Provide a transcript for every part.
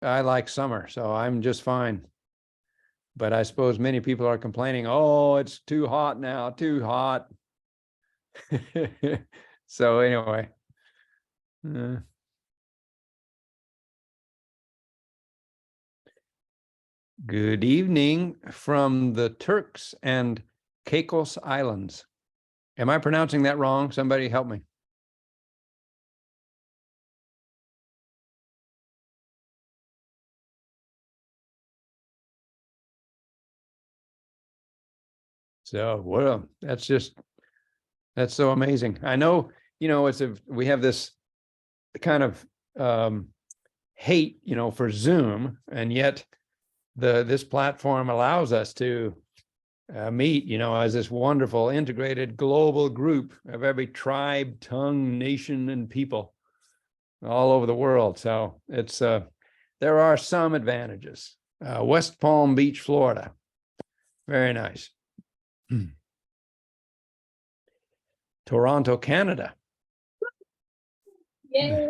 I like summer, so I'm just fine. But I suppose many people are complaining, oh, it's too hot now, too hot. So anyway. Good evening from the Turks and Caicos Islands. Am I pronouncing that wrong? Somebody help me. So, well, that's so amazing. I know, we have this kind of hate, for Zoom, and yet this platform allows us to meet, as this wonderful integrated global group of every tribe, tongue, nation, and people all over the world. So it's there are some advantages. West Palm Beach, Florida. Very nice. Toronto, Canada. Yeah.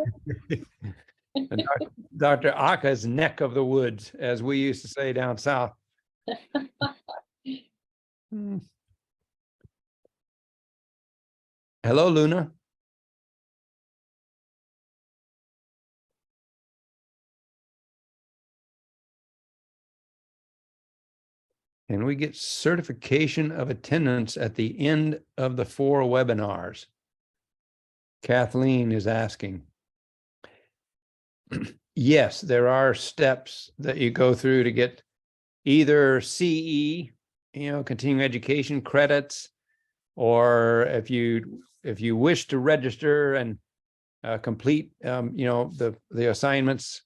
Dr. Aka's neck of the woods, as we used to say down south. Hello, Luna. And we get certification of attendance at the end of the 4 webinars. Kathleen is asking. Yes, there are steps that you go through to get either CE, continuing education credits, or if you wish to register and complete, the assignments,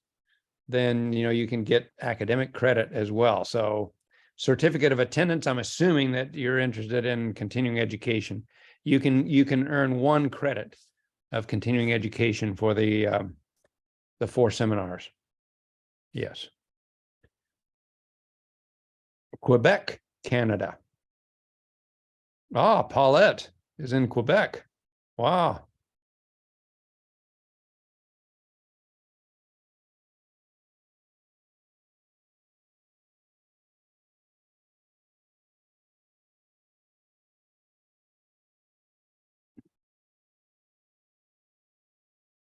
then, you can get academic credit as well. So certificate of attendance, I'm assuming that you're interested in continuing education. You can earn 1 credit of continuing education for the 4 seminars. Yes. Quebec, Canada. Ah, Paulette is in Quebec. Wow.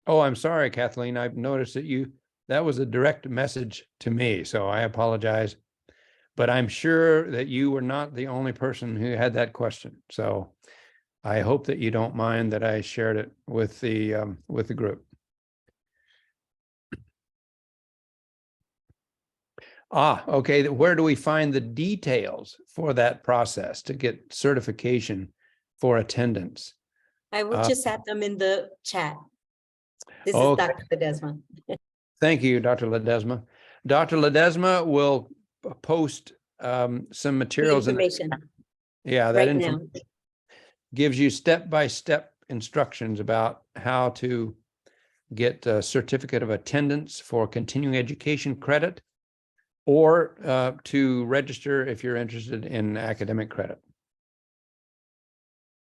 Oh, I'm sorry, Kathleen. I've noticed that was a direct message to me, so I apologize. But I'm sure that you were not the only person who had that question. So I hope that you don't mind that I shared it with the group. Okay. Where do we find the details for that process to get certification for attendance? I will just add them in the chat. This Okay. is Dr. Ledesma. Thank you, Dr. Ledesma. Dr. Ledesma will post some materials. Information. Yeah, that right information now gives you step-by-step instructions about how to get a certificate of attendance for continuing education credit, or to register if you're interested in academic credit.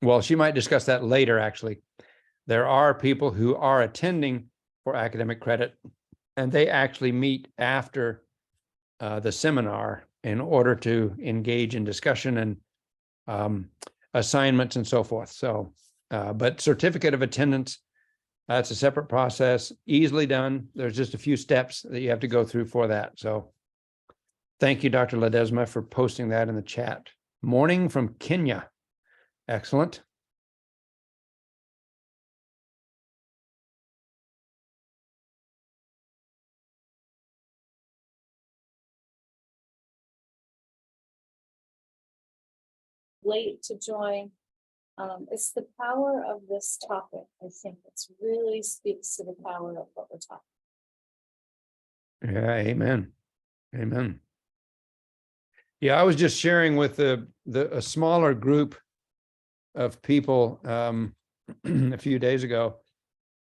Well, she might discuss that later, actually. There are people who are attending for academic credit, and they actually meet after the seminar in order to engage in discussion and assignments and so forth. So, but certificate of attendance, that's a separate process, easily done. There's just a few steps that you have to go through for that. So thank you, Dr. Ledesma, for posting that in the chat. Morning from Kenya. Excellent. Late to join. It's the power of this topic. I think it really speaks to the power of what we're talking. Yeah, amen. Amen. Yeah, I was just sharing with a smaller group of people a few days ago.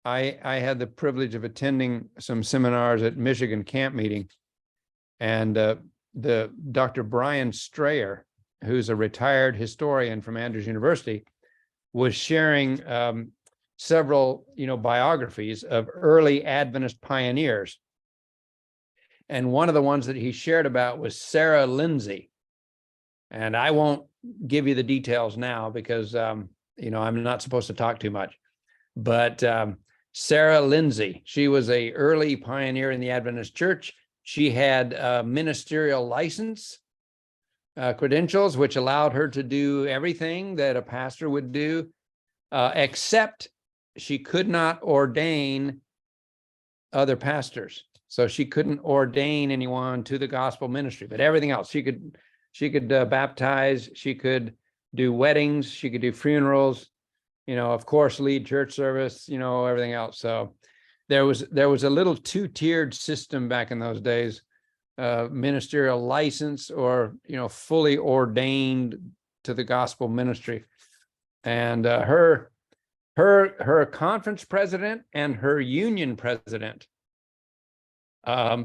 I had the privilege of attending some seminars at Michigan Camp Meeting, and the Dr. Brian Strayer, who's a retired historian from Andrews University, was sharing several biographies of early Adventist pioneers. And one of the ones that he shared about was Sarah Lindsay. And I won't give you the details now because, I'm not supposed to talk too much. But Sarah Lindsay, she was a early pioneer in the Adventist church. She had a ministerial license, credentials, which allowed her to do everything that a pastor would do, except she could not ordain other pastors. So she couldn't ordain anyone to the gospel ministry, but everything else she could baptize, she could do weddings, she could do funerals, of course, lead church service, everything else. So there was a little two-tiered system back in those days, ministerial license or, fully ordained to the gospel ministry. And her conference president and her union president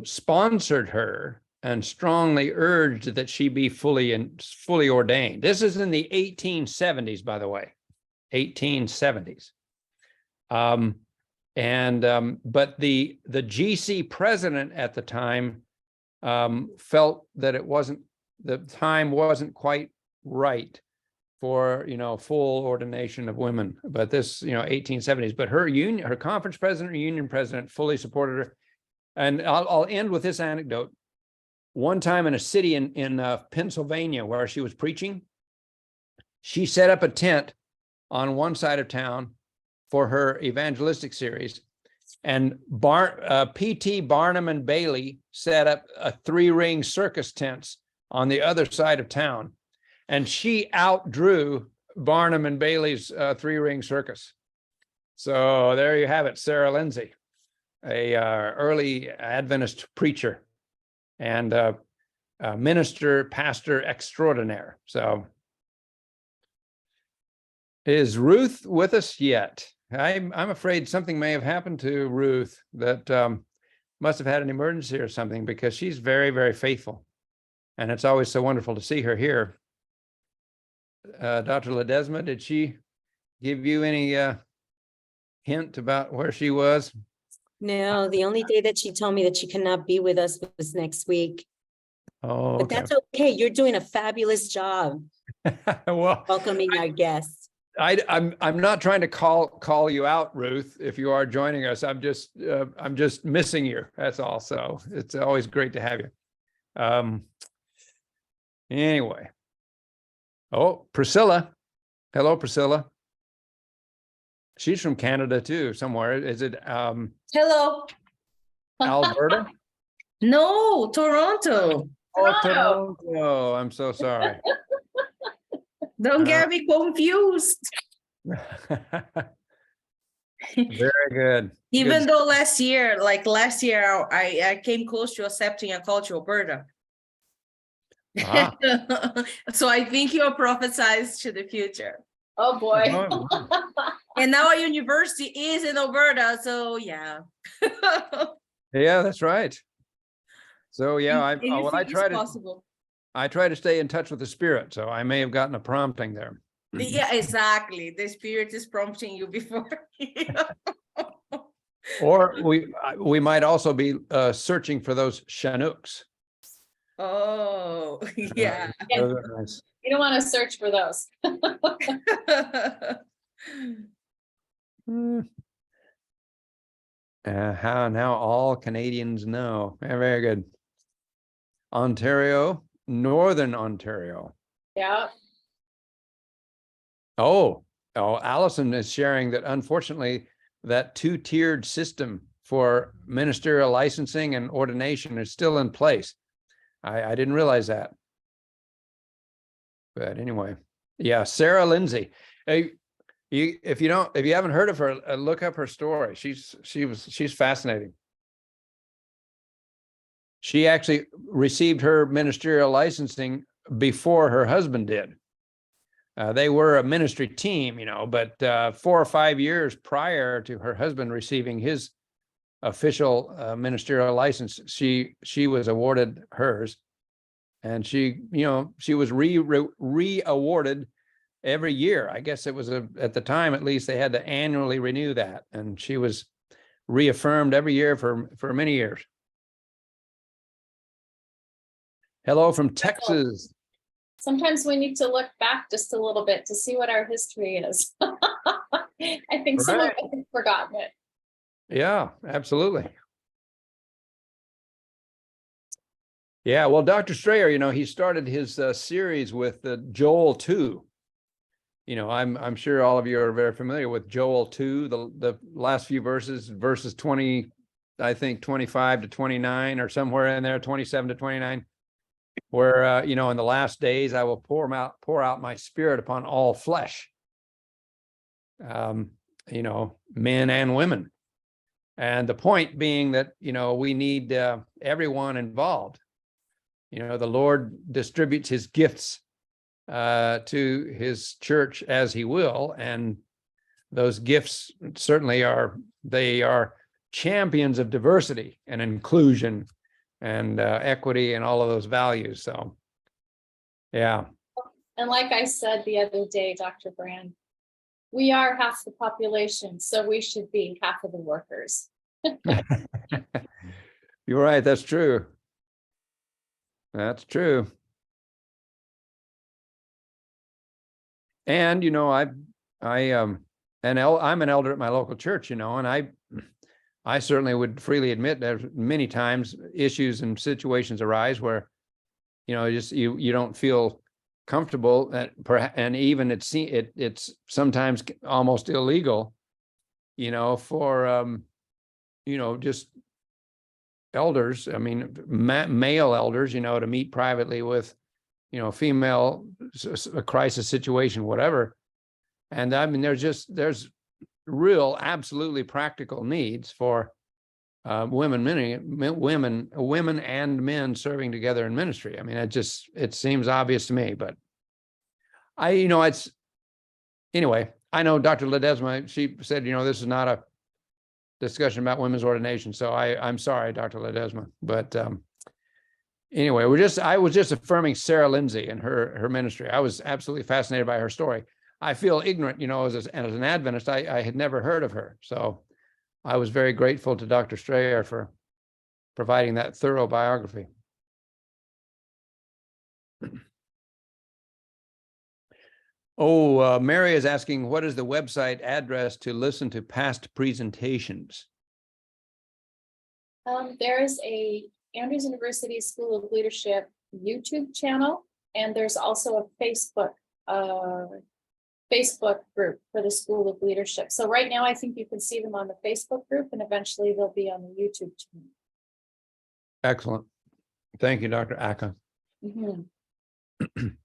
sponsored her and strongly urged that she be fully ordained. This is in the 1870s, by the way, 1870s. But the GC president at the time felt that the time wasn't quite right for full ordination of women. But this 1870s. But her conference president or union president fully supported her. And I'll end with this anecdote. One time in a city in Pennsylvania where she was preaching, she set up a tent on one side of town for her evangelistic series. And P.T. Barnum and Bailey set up a 3-ring circus tents on the other side of town. And she outdrew Barnum and Bailey's 3-ring circus. So there you have it, Sarah Lindsay, a early Adventist preacher and minister, pastor extraordinaire. So is Ruth with us yet? I'm afraid something may have happened to Ruth that must have had an emergency or something, because she's very, very faithful. And it's always so wonderful to see her here. Dr. Ledesma, did she give you any hint about where she was? No, the only day that she told me that she cannot be with us was next week. Oh, But that's okay. You're doing a fabulous job well, welcoming our guests. I'm not trying to call you out, Ruth, if you are joining us. I'm just missing you. That's all. So it's always great to have you. Anyway. Oh, Priscilla. Hello, Priscilla. She's from Canada too, somewhere. Is it Hello. Alberta? No, Toronto. Oh, Toronto. I'm so sorry. Don't get me confused. Very good. Even Good. though last year, I came close to accepting a call to Alberta. Ah. So I think you are prophesized to the future. Oh, boy. And now our university is in Alberta, so yeah. Yeah, that's right. So yeah, Anything is possible. I try to stay in touch with the spirit, so I may have gotten a prompting there. Yeah, exactly. The spirit is prompting you before. Or we might also be searching for those Chinooks. Oh, yeah. Those are nice. You don't want to search for those. How now all Canadians know. Very good. Ontario, Northern Ontario. Yeah. Oh, Allison is sharing that unfortunately that 2-tiered system for ministerial licensing and ordination is still in place. I didn't realize that. But anyway, yeah, Sarah Lindsay. Hey, if you haven't heard of her, look up her story. She's fascinating. She actually received her ministerial licensing before her husband did. They were a ministry team, but 4 or 5 years prior to her husband receiving his official ministerial license, she was awarded hers, and she was re-awarded every year. I guess it was at the time, at least, they had to annually renew that, and she was reaffirmed every year for many years. Hello from Texas. Sometimes we need to look back just a little bit to see what our history is. I think some of Right. us have forgotten it. Yeah, absolutely. Yeah, well, Dr. Strayer, he started his series with Joel 2. I'm sure all of you are very familiar with Joel 2, the last few verses 20, I think 25 to 29 or somewhere in there, 27 to 29, where in the last days I will pour out my spirit upon all flesh. Men and women. And the point being that, we need everyone involved. The Lord distributes his gifts to his church as he will. And those gifts certainly are champions of diversity and inclusion and equity and all of those values. So, yeah. And like I said the other day, Dr. Brand, we are half the population, so we should be half of the workers. You're right. That's true. That's true. And I'm an elder at my local church, and I certainly would freely admit that many times issues and situations arise where you don't feel comfortable, and even it's sometimes almost illegal, for just elders. I mean, male elders, to meet privately with female, a crisis situation, whatever. And I mean, there's real, absolutely practical needs for women and men serving together in ministry. I mean, it seems obvious to me, but anyway, I know Dr. Ledesma, she said, this is not a discussion about women's ordination. So I'm sorry, Dr. Ledesma, but anyway, I was just affirming Sarah Lindsay and her ministry. I was absolutely fascinated by her story. I feel ignorant, as an Adventist, I had never heard of her. So I was very grateful to Dr. Strayer for providing that thorough biography. Oh, Mary is asking, what is the website address to listen to past presentations? There's a Andrews University School of Leadership YouTube channel, and there's also a Facebook group for the School of Leadership. So right now, I think you can see them on the Facebook group, and eventually they'll be on the YouTube channel. Excellent. Thank you, Dr. Aka. Mm-hmm.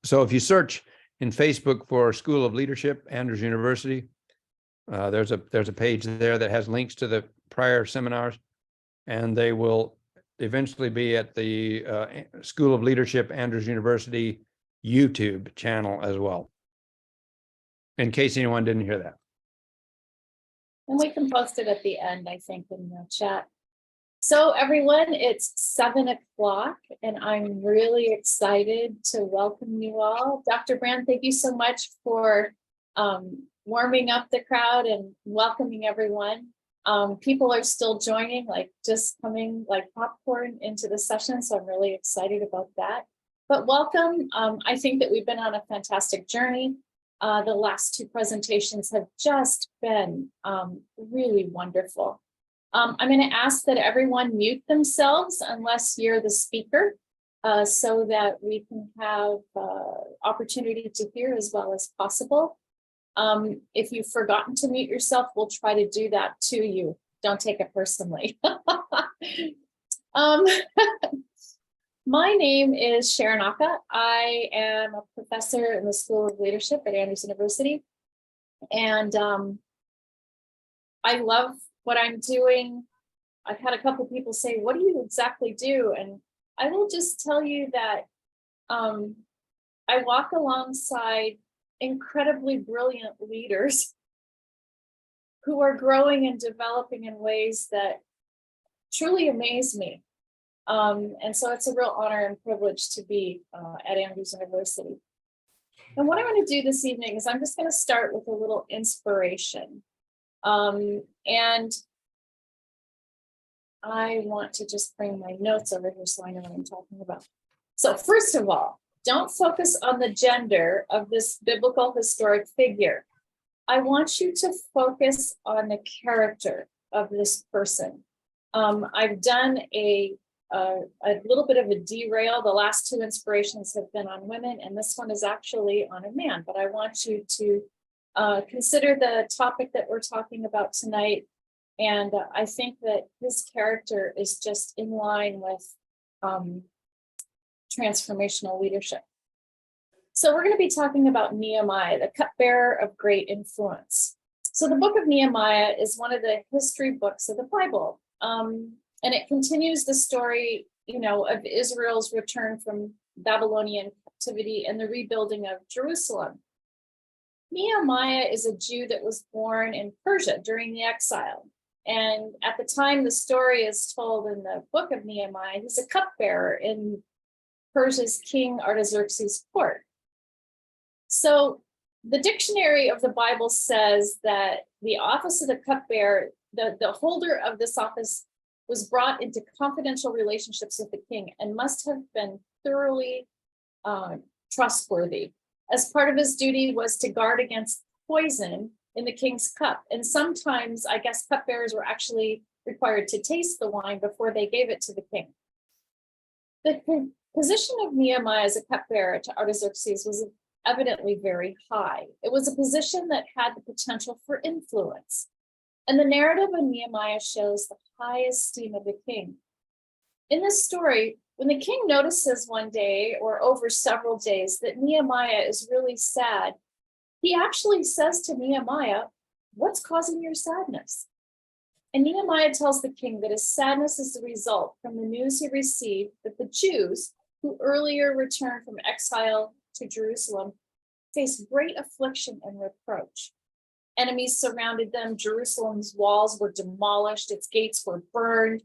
So if you search in Facebook for School of Leadership, Andrews University, there's a page there that has links to the prior seminars, and they will eventually be at the School of Leadership, Andrews University YouTube channel as well, in case anyone didn't hear that. And we can post it at the end, I think, in the chat. So everyone, it's 7:00, and I'm really excited to welcome you all. Dr. Brand, thank you so much for warming up the crowd and welcoming everyone. People are still joining, just coming like popcorn into the session. So I'm really excited about that. But welcome. I think that we've been on a fantastic journey. The last two presentations have just been really wonderful. I'm going to ask that everyone mute themselves unless you're the speaker, so that we can have opportunity to hear as well as possible. If you've forgotten to mute yourself, we'll try to do that to you. Don't take it personally. My name is Sharon Aka. I am a professor in the School of Leadership at Andrews University. And I love what I'm doing. I've had a couple people say, what do you exactly do? And I will just tell you that I walk alongside incredibly brilliant leaders who are growing and developing in ways that truly amaze me. And so it's a real honor and privilege to be at Andrews University. And what I'm going to do this evening is I'm just going to start with a little inspiration. And I want to just bring my notes over here so I know what I'm talking about. So first of all, don't focus on the gender of this biblical historic figure. I want you to focus on the character of this person. I've done a little bit of a derail. The last two inspirations have been on women, and this one is actually on a man. But I want you to consider the topic that we're talking about tonight. And I think that his character is just in line with transformational leadership. So we're going to be talking about Nehemiah, the cupbearer of great influence. So the book of Nehemiah is one of the history books of the Bible. And it continues the story, of Israel's return from Babylonian captivity and the rebuilding of Jerusalem. Nehemiah is a Jew that was born in Persia during the exile. And at the time the story is told in the book of Nehemiah, he's a cupbearer in Persia's King Artaxerxes' court. So the dictionary of the Bible says that the office of the cupbearer, the holder of this office, was brought into confidential relationships with the king and must have been thoroughly trustworthy. As part of his duty was to guard against poison in the king's cup. And sometimes, I guess, cupbearers were actually required to taste the wine before they gave it to the king. The position of Nehemiah as a cupbearer to Artaxerxes was evidently very high. It was a position that had the potential for influence. And the narrative of Nehemiah shows the high esteem of the king. In this story, when the king notices one day or over several days that Nehemiah is really sad, he actually says to Nehemiah, "What's causing your sadness?" And Nehemiah tells the king that his sadness is the result from the news he received that the Jews, who earlier returned from exile to Jerusalem, faced great affliction and reproach. Enemies surrounded them. Jerusalem's walls were demolished. Its gates were burned.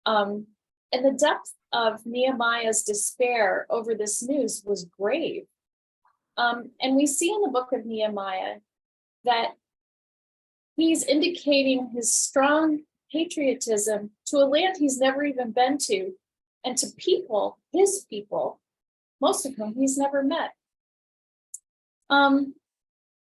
And the depth of Nehemiah's despair over this news was grave. And we see in the book of Nehemiah that he's indicating his strong patriotism to a land he's never even been to, and to people, his people, most of whom he's never met.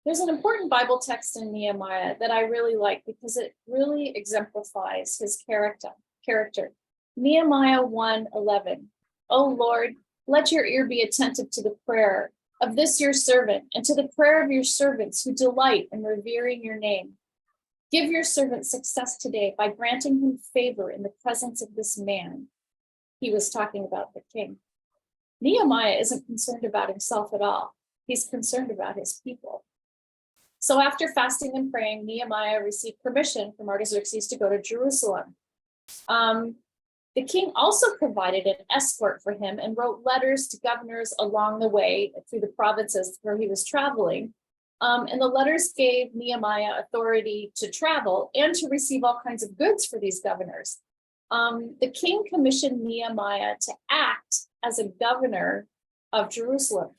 There's an important Bible text in Nehemiah that I really like because it really exemplifies his character. Nehemiah 1:11. "O Lord, let your ear be attentive to the prayer of this your servant and to the prayer of your servants who delight in revering your name. Give your servant success today by granting him favor in the presence of this man." He was talking about the king. Nehemiah isn't concerned about himself at all. He's concerned about his people. So after fasting and praying, Nehemiah received permission from Artaxerxes to go to Jerusalem. The king also provided an escort for him and wrote letters to governors along the way through the provinces where he was traveling. And the letters gave Nehemiah authority to travel and to receive all kinds of goods for these governors. The king commissioned Nehemiah to act as a governor of Jerusalem,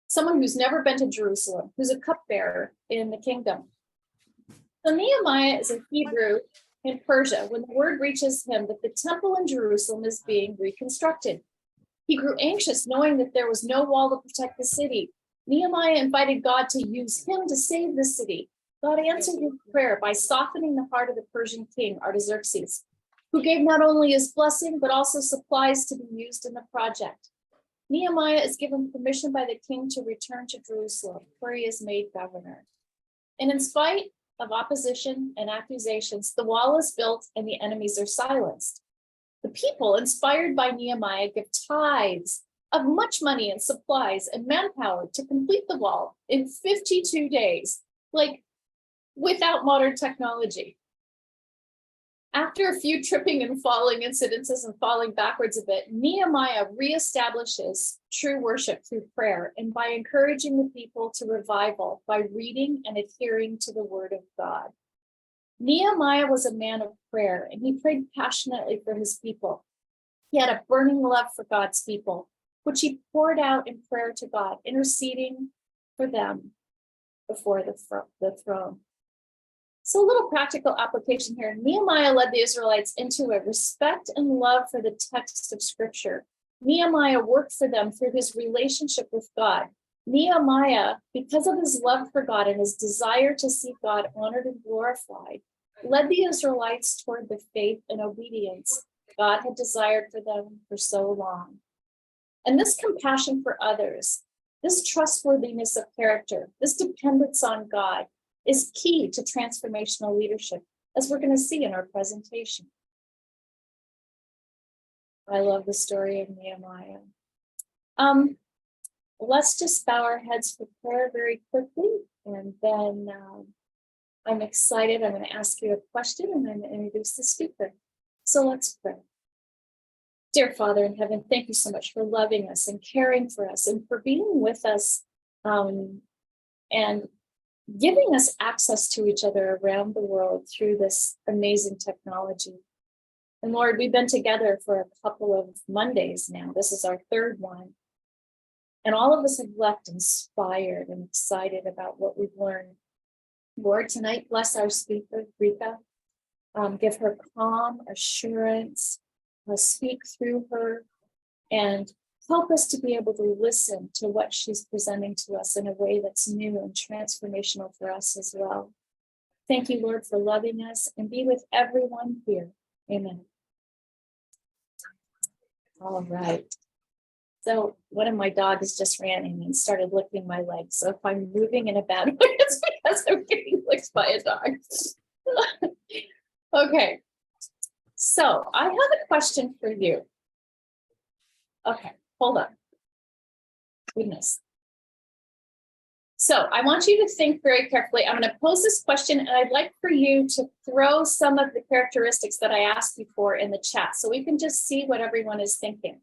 someone who's never been to Jerusalem, who's a cupbearer in the kingdom. So Nehemiah is a Hebrew in Persia when the word reaches him that the temple in Jerusalem is being reconstructed. He grew anxious knowing that there was no wall to protect the city. Nehemiah invited God to use him to save the city. God answered his prayer by softening the heart of the Persian king, Artaxerxes, who gave not only his blessing, but also supplies to be used in the project. Nehemiah is given permission by the king to return to Jerusalem, where he is made governor. And in spite of opposition and accusations, the wall is built and the enemies are silenced. The people, inspired by Nehemiah, give tithes of much money and supplies and manpower to complete the wall in 52 days, like without modern technology. After a few tripping and falling incidences and falling backwards a bit, Nehemiah reestablishes true worship through prayer and by encouraging the people to revival by reading and adhering to the word of God. Nehemiah was a man of prayer and he prayed passionately for his people. He had a burning love for God's people, which he poured out in prayer to God, interceding for them before the throne. So a little practical application here. Nehemiah led the Israelites into a respect and love for the text of scripture Nehemiah worked for them through his relationship with God. Nehemiah, because of his love for God and his desire to see God honored and glorified, led the Israelites toward the faith and obedience God had desired for them for so long. And this compassion for others, this trustworthiness of character, this dependence on God is key to transformational leadership, as we're going to see in our presentation. I love the story of Nehemiah. Let's just bow our heads for prayer very quickly, and then I'm excited. I'm going to ask you a question, and I'm going to introduce the speaker. So let's pray. Dear Father in heaven, thank you so much for loving us and caring for us and for being with us and giving us access to each other around the world through this amazing technology. And Lord, we've been together for a couple of Mondays now. This is our third one. And all of us have left inspired and excited about what we've learned. Lord, tonight, bless our speaker, Rika. Give her calm, assurance, speak through her, and help us to be able to listen to what she's presenting to us in a way that's new and transformational for us as well. Thank you, Lord, for loving us, and be with everyone here. Amen. All right. So one of my dogs just ran in and started licking my legs. So if I'm moving in a bad way, it's because I'm getting licked by a dog. Okay. So I have a question for you. Okay, hold on. Goodness. So I want you to think very carefully. I'm going to pose this question, and I'd like for you to throw some of the characteristics that I asked you for in the chat so we can just see what everyone is thinking.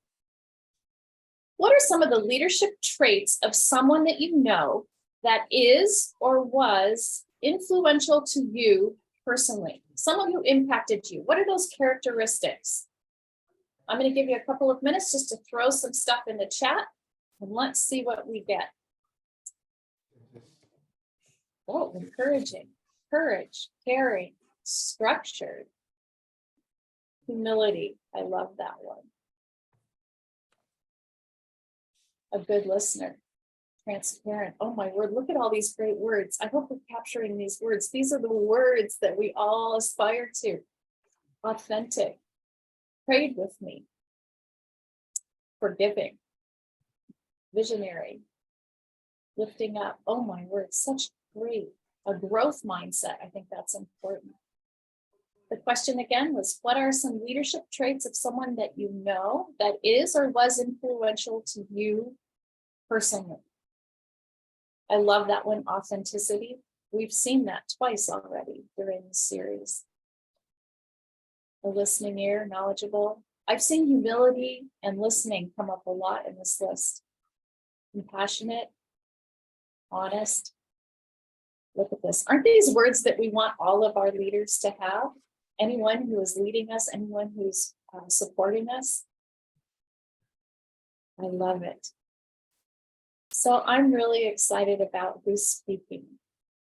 What are some of the leadership traits of someone that you know that is or was influential to you personally? Someone who impacted you. What are those characteristics? I'm going to give you a couple of minutes just to throw some stuff in the chat, and let's see what we get. Oh, encouraging, courage, caring, structured, humility. I love that one. A good listener, transparent. Oh my word, look at all these great words. I hope we're capturing these words. These are the words that we all aspire to. Authentic, prayed with me, forgiving, visionary, lifting up. Oh my word, such great, a growth mindset. I think that's important. The question again was, what are some leadership traits of someone that you know that is or was influential to you personally? I love that one, authenticity. We've seen that twice already during the series. A listening ear, knowledgeable. I've seen humility and listening come up a lot in this list. Compassionate, honest. Look at this. Aren't these words that we want all of our leaders to have? Anyone who is leading us, anyone who's supporting us. I love it. So I'm really excited about who's speaking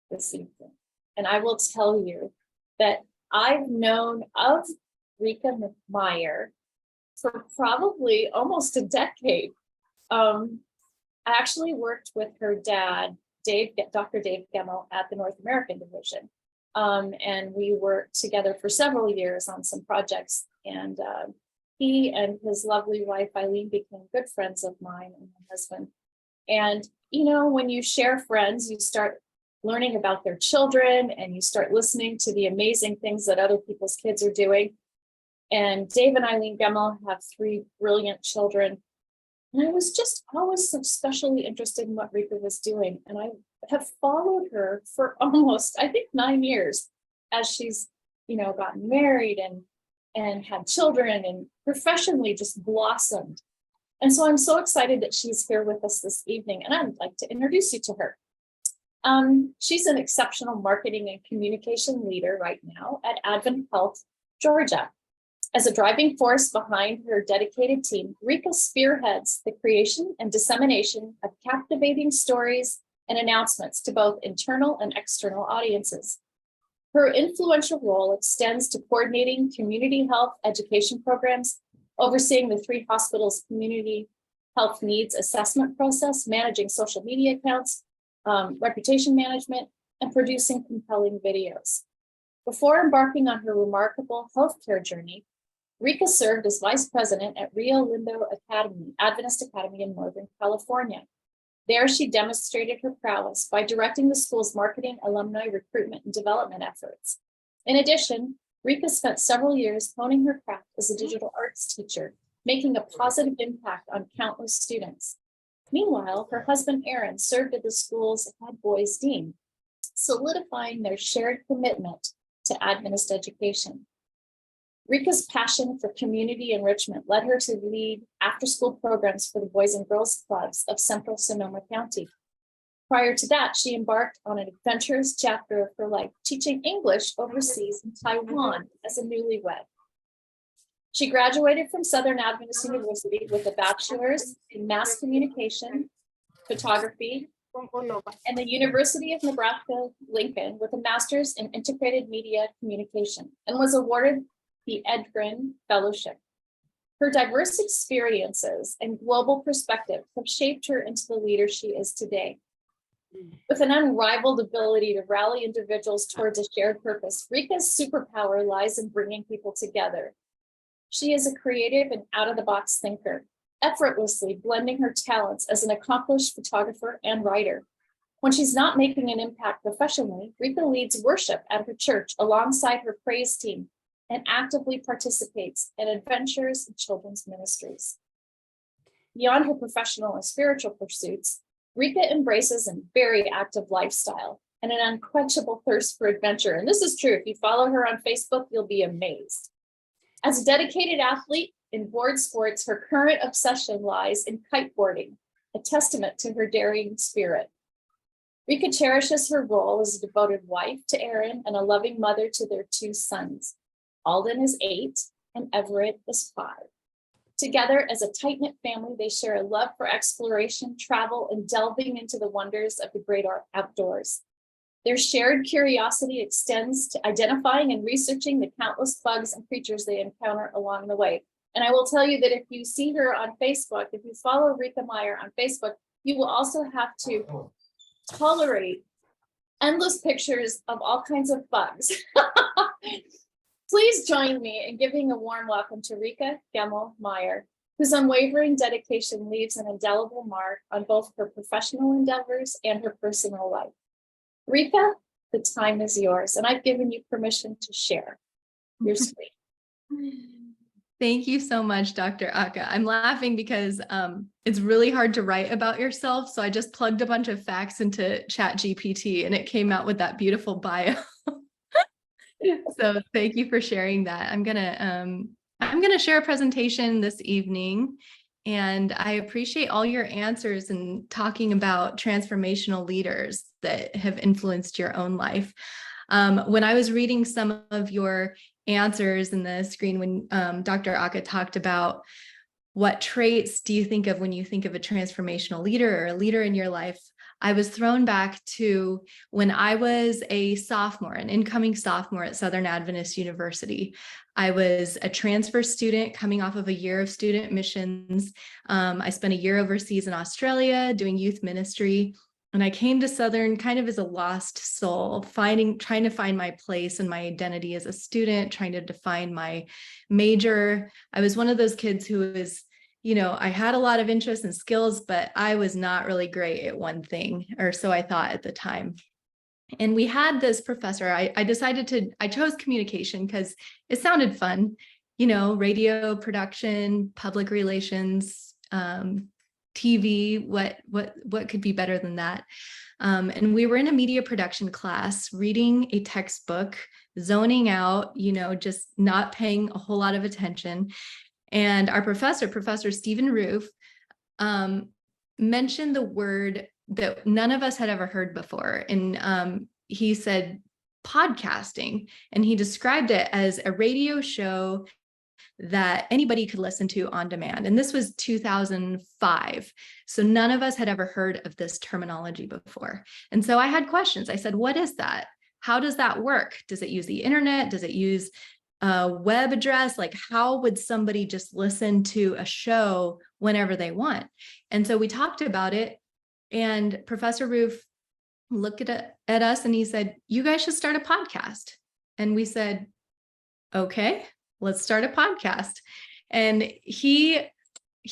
this evening. And I will tell you that I've known of Rika Meyer for probably almost a decade. I actually worked with her dad, Dr. Dave Gemmell, at the North American division. And we worked together for several years on some projects. And he and his lovely wife, Eileen, became good friends of mine and my husband. And, you know, when you share friends, you start learning about their children and you start listening to the amazing things that other people's kids are doing. And Dave and Eileen Gemmell have 3 brilliant children. And I was just always especially interested in what Rika was doing. And I have followed her for almost, I think, 9 years as she's, you know, gotten married and had children and professionally just blossomed. And so I'm so excited that she's here with us this evening, and I'd like to introduce you to her. She's an exceptional marketing and communication leader right now at AdventHealth Georgia. As a driving force behind her dedicated team, Rika spearheads the creation and dissemination of captivating stories and announcements to both internal and external audiences. Her influential role extends to coordinating community health education programs, overseeing the 3 hospitals' community health needs assessment process, managing social media accounts, reputation management, and producing compelling videos. Before embarking on her remarkable healthcare journey, Rika served as vice president at Rio Lindo Academy, Adventist Academy in Northern California. There, she demonstrated her prowess by directing the school's marketing, alumni recruitment, and development efforts. In addition, Rika spent several years honing her craft as a digital arts teacher, making a positive impact on countless students. Meanwhile, her husband, Aaron, served as the school's head boys dean, solidifying their shared commitment to Adventist education. Rika's passion for community enrichment led her to lead after-school programs for the Boys and Girls Clubs of Central Sonoma County. Prior to that, she embarked on an adventurous chapter of her life, teaching English overseas in Taiwan as a newlywed. She graduated from Southern Adventist University with a bachelor's in mass communication, photography, and the University of Nebraska-Lincoln with a master's in integrated media communication, and was awarded the Edgren Fellowship. Her diverse experiences and global perspective have shaped her into the leader she is today. With an unrivaled ability to rally individuals towards a shared purpose, Rika's superpower lies in bringing people together. She is a creative and out-of-the-box thinker, effortlessly blending her talents as an accomplished photographer and writer. When she's not making an impact professionally, Rika leads worship at her church alongside her praise team and actively participates in adventures and children's ministries. Beyond her professional and spiritual pursuits, Rika embraces a very active lifestyle and an unquenchable thirst for adventure. And this is true. If you follow her on Facebook, you'll be amazed. As a dedicated athlete in board sports, her current obsession lies in kiteboarding, a testament to her daring spirit. Rika cherishes her role as a devoted wife to Aaron and a loving mother to their 2 sons. Alden is 8 and Everett is 5. Together as a tight-knit family, they share a love for exploration, travel, and delving into the wonders of the great outdoors. Their shared curiosity extends to identifying and researching the countless bugs and creatures they encounter along the way. And I will tell you that if you see her on Facebook, if you follow Rika Meyer on Facebook, you will also have to tolerate endless pictures of all kinds of bugs. Please join me in giving a warm welcome to Rika Meyer, whose unwavering dedication leaves an indelible mark on both her professional endeavors and her personal life. Rika, the time is yours, and I've given you permission to share your screen. Thank you so much, Dr. Aka. I'm laughing because it's really hard to write about yourself. So I just plugged a bunch of facts into ChatGPT and it came out with that beautiful bio. So thank you for sharing that. I'm gonna share a presentation this evening, and I appreciate all your answers and talking about transformational leaders that have influenced your own life. When I was reading some of your answers in the screen, when Dr. Aka talked about what traits do you think of when you think of a transformational leader or a leader in your life, I was thrown back to when I was a sophomore, an incoming sophomore at Southern Adventist University. I was a transfer student coming off of a year of student missions. I spent a year overseas in Australia doing youth ministry. And I came to Southern kind of as a lost soul, trying to find my place and my identity as a student, trying to define my major. I was one of those kids who was, I had a lot of interests and skills, but I was not really great at one thing, or so I thought at the time. And we had this professor, I chose communication because it sounded fun, radio production, public relations, TV, what could be better than that? And we were in a media production class, reading a textbook, zoning out, just not paying a whole lot of attention. And our Professor Stephen Roof, mentioned the word that none of us had ever heard before. And he said podcasting, and he described it as a radio show that anybody could listen to on demand. And this was 2005. So none of us had ever heard of this terminology before. And so I had questions. I said, what is that? How does that work? Does it use the internet? Does it use a web address? Like, how would somebody just listen to a show whenever they want? And so we talked about it, and Professor Roof looked at us and he said, you guys should start a podcast. And we said, okay, let's start a podcast. And he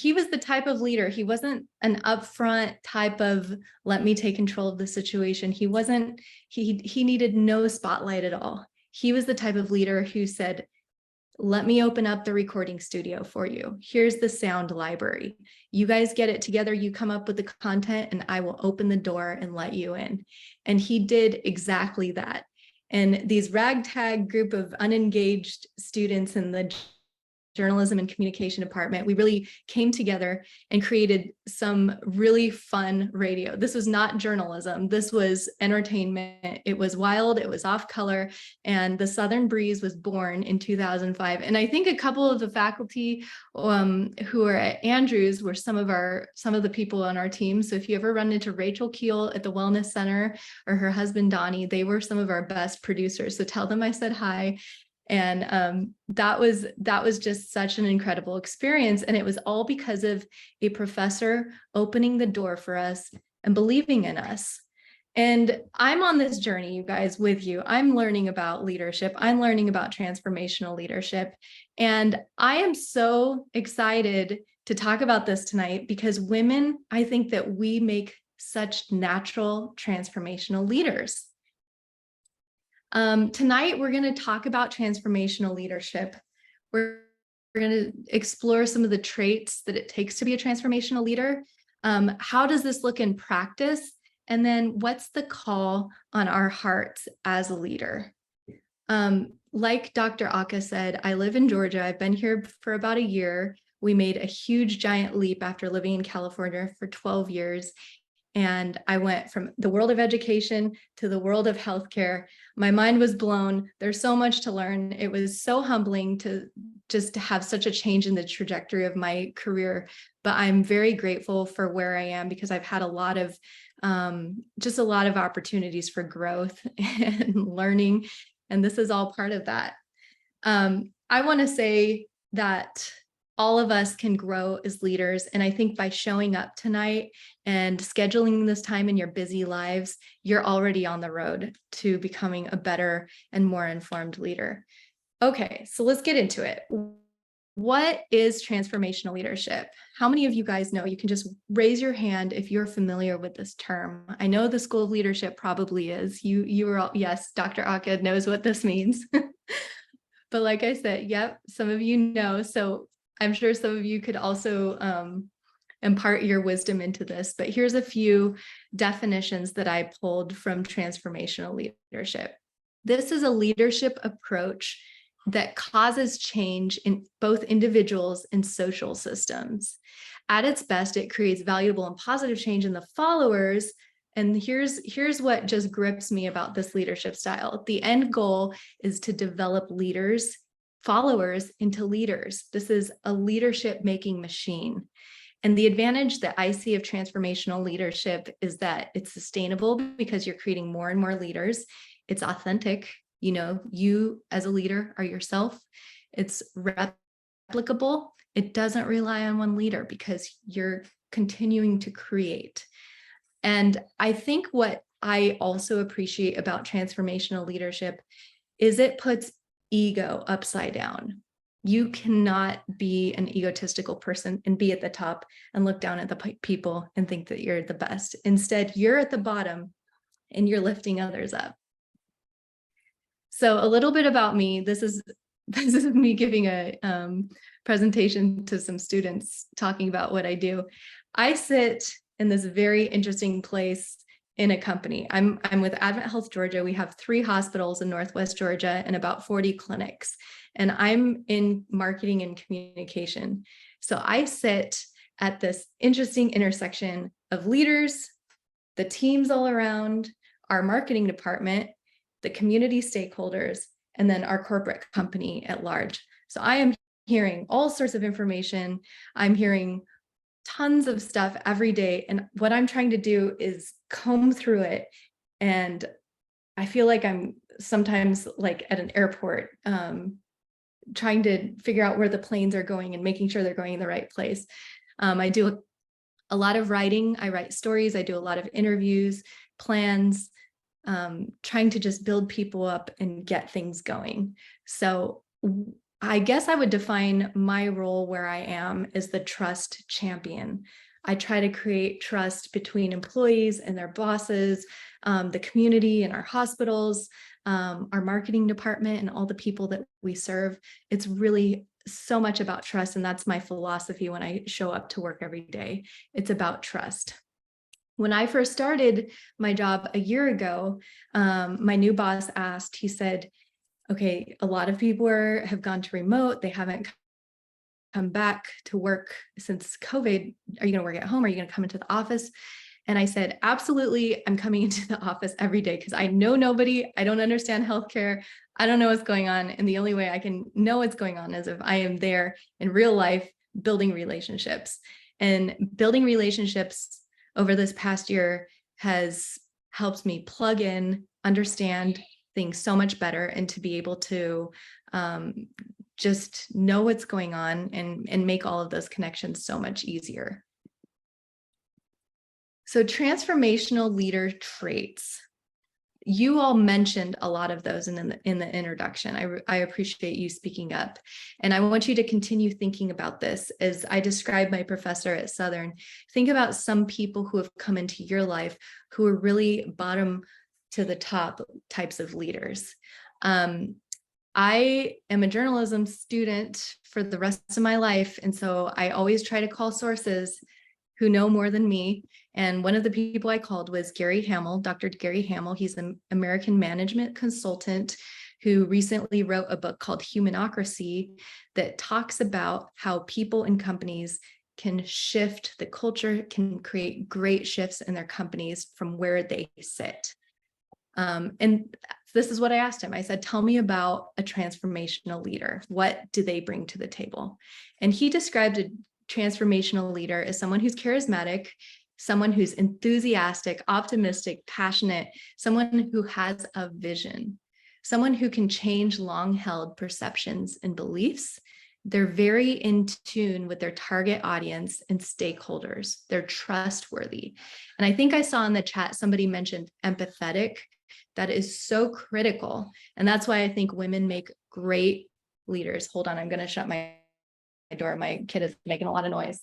was the type of leader. He wasn't an upfront type of, let me take control of the situation. He needed no spotlight at all. He was the type of leader who said, let me open up the recording studio for you. Here's the sound library. You guys get it together. You come up with the content and I will open the door and let you in. And he did exactly that. And these ragtag group of unengaged students in the journalism and communication department, we really came together and created some really fun radio. This was not journalism. This was entertainment. It was wild. It was off color. And the Southern Breeze was born in 2005. And I think a couple of the faculty who are at Andrews were some of the people on our team. So if you ever run into Rachel Keel at the Wellness Center or her husband, Donnie, they were some of our best producers. So tell them I said hi. And that was just such an incredible experience. And it was all because of a professor opening the door for us and believing in us. And I'm on this journey, you guys, with you. I'm learning about leadership. I'm learning about transformational leadership. And I am so excited to talk about this tonight because women, I think that we make such natural transformational leaders. Tonight, we're going to talk about transformational leadership. We're going to explore some of the traits that it takes to be a transformational leader. How does this look in practice? And then what's the call on our hearts as a leader? Like Dr. Aka said, I live in Georgia. I've been here for about a year. We made a huge giant leap after living in California for 12 years. And I went from the world of education to the world of healthcare. My mind was blown. There's so much to learn. It was so humbling to just have such a change in the trajectory of my career. But I'm very grateful for where I am because I've had a lot of opportunities for growth and learning. And this is all part of that. I want to say that all of us can grow as leaders. And I think by showing up tonight and scheduling this time in your busy lives, you're already on the road to becoming a better and more informed leader. Okay, so let's get into it. What is transformational leadership? How many of you guys know? You can just raise your hand if you're familiar with this term. I know the School of Leadership probably is. You were all, yes, Dr. Aka knows what this means. But like I said, yep, some of you know. So I'm sure some of you could also impart your wisdom into this, but here's a few definitions that I pulled from transformational leadership. This is a leadership approach that causes change in both individuals and social systems. At its best, it creates valuable and positive change in the followers. And here's what just grips me about this leadership style. The end goal is to develop followers into leaders. This is a leadership making machine. And the advantage that I see of transformational leadership is that it's sustainable because you're creating more and more leaders. It's authentic. You know, you as a leader are yourself. It's replicable. It doesn't rely on one leader because you're continuing to create. And I think what I also appreciate about transformational leadership is it puts ego upside down. You cannot be an egotistical person and be at the top and look down at the people and think that you're the best. Instead, you're at the bottom and you're lifting others up. So a little bit about me. This is me giving a presentation to some students talking about what I do. I sit in this very interesting place in a company. I'm with AdventHealth Georgia. We have 3 hospitals in Northwest Georgia and about 40 clinics. And I'm in marketing and communication. So I sit at this interesting intersection of leaders, the teams all around, our marketing department, the community stakeholders, and then our corporate company at large. So I am hearing all sorts of information. I'm hearing tons of stuff every day. And what I'm trying to do is comb through it. And I feel like I'm sometimes like at an airport, trying to figure out where the planes are going and making sure they're going in the right place. I do a lot of writing. I write stories. I do a lot of interviews, plans, trying to just build people up and get things going. So I guess I would define my role where I am as the trust champion. I try to create trust between employees and their bosses, the community and our hospitals, our marketing department, and all the people that we serve. It's really so much about trust. And that's my philosophy when I show up to work every day. It's about trust. When I first started my job a year ago, my new boss asked, he said, okay, a lot of people have gone to remote. They haven't come back to work since COVID. Are you going to work at home? Are you going to come into the office? And I said, absolutely, I'm coming into the office every day because I know nobody. I don't understand healthcare. I don't know what's going on. And the only way I can know what's going on is if I am there in real life, building relationships. And building relationships over this past year has helped me plug in, understand things so much better, and to be able to just know what's going on and make all of those connections so much easier. So transformational leader traits. You all mentioned a lot of those in the introduction. I appreciate you speaking up. And I want you to continue thinking about this as I describe my professor at Southern. Think about some people who have come into your life who are really bottom to the top types of leaders. I am a journalism student for the rest of my life. And so I always try to call sources who know more than me. And one of the people I called was Gary Hamel, Dr. Gary Hamel. He's an American management consultant who recently wrote a book called Humanocracy that talks about how people and companies can shift the culture, can create great shifts in their companies from where they sit. And this is what I asked him. I said, tell me about a transformational leader. What do they bring to the table? And he described a transformational leader as someone who's charismatic, someone who's enthusiastic, optimistic, passionate, someone who has a vision, someone who can change long-held perceptions and beliefs. They're very in tune with their target audience and stakeholders. They're trustworthy. And I think I saw in the chat, somebody mentioned empathetic. That is so critical. And that's why I think women make great leaders. Hold on, I'm going to shut my door. My kid is making a lot of noise.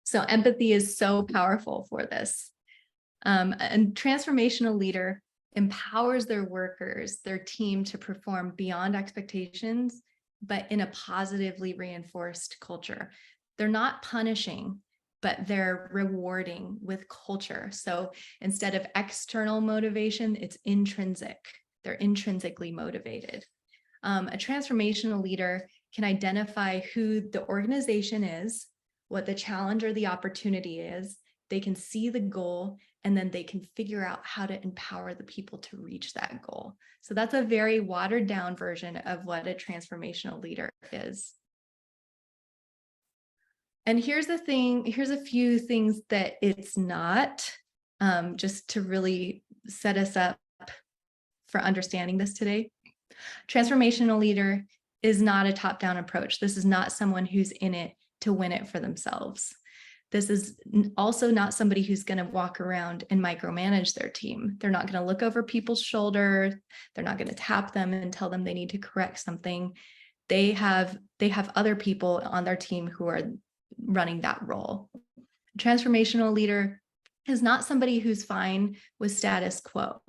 So empathy is so powerful for this. And transformational leader empowers their workers, their team to perform beyond expectations, but in a positively reinforced culture. They're not punishing, but they're rewarding with culture. So instead of external motivation, it's intrinsic. They're intrinsically motivated. A transformational leader can identify who the organization is, what the challenge or the opportunity is. They can see the goal, and then they can figure out how to empower the people to reach that goal. So that's a very watered down version of what a transformational leader is. And here's the thing, here's a few things that it's not, just to really set us up for understanding this today. Transformational leader is not a top-down approach. This is not someone who's in it to win it for themselves. This is also not somebody who's going to walk around and micromanage their team. They're not going to look over people's shoulder. They're not going to tap them and tell them they need to correct something. They have other people on their team who are running that role. Transformational leader is not somebody who's fine with status quo.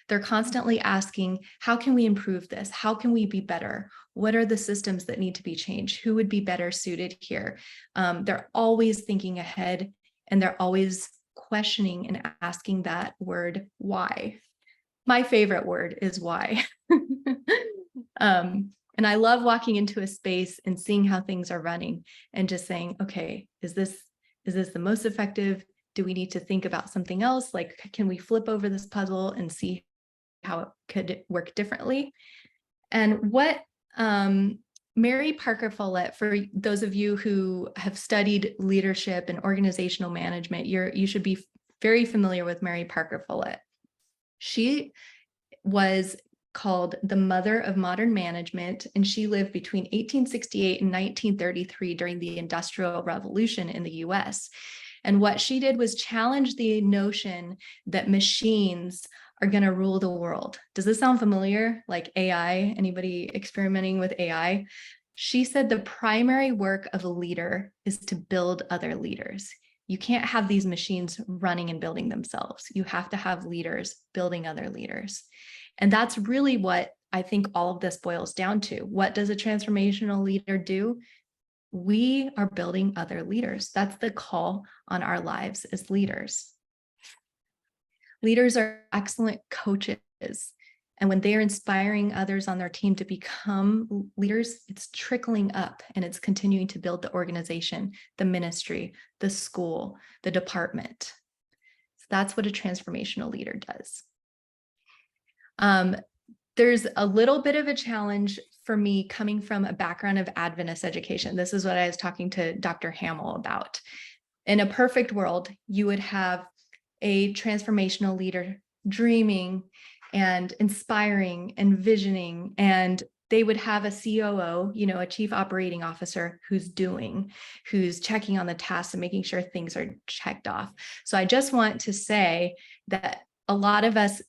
They're constantly asking, how can we improve this? How can we be better? What are the systems that need to be changed? Who would be better suited here? They're always thinking ahead, and they're always questioning and asking that word, why? My favorite word is why. And I love walking into a space and seeing how things are running and just saying, okay, is this the most effective? Do we need to think about something else? Like, can we flip over this puzzle and see how it could work differently? And what Mary Parker Follett, for those of you who have studied leadership and organizational management, you should be very familiar with Mary Parker Follett. She was called the mother of modern management, and she lived between 1868 and 1933 during the Industrial Revolution in the US. And what she did was challenge the notion that machines are going to rule the world. Does this sound familiar? Like AI? Anybody experimenting with AI? She said the primary work of a leader is to build other leaders. You can't have these machines running and building themselves. You have to have leaders building other leaders. And that's really what I think all of this boils down to. What does a transformational leader do? We are building other leaders. That's the call on our lives as leaders. Leaders are excellent coaches. And when they are inspiring others on their team to become leaders, it's trickling up and it's continuing to build the organization, the ministry, the school, the department. So that's what a transformational leader does. There's a little bit of a challenge for me coming from a background of Adventist education. This is what I was talking to Dr. Hamill about. In a perfect world, you would have a transformational leader dreaming and inspiring and visioning, and they would have a COO, a chief operating officer who's checking on the tasks and making sure things are checked off. So I just want to say that a lot of us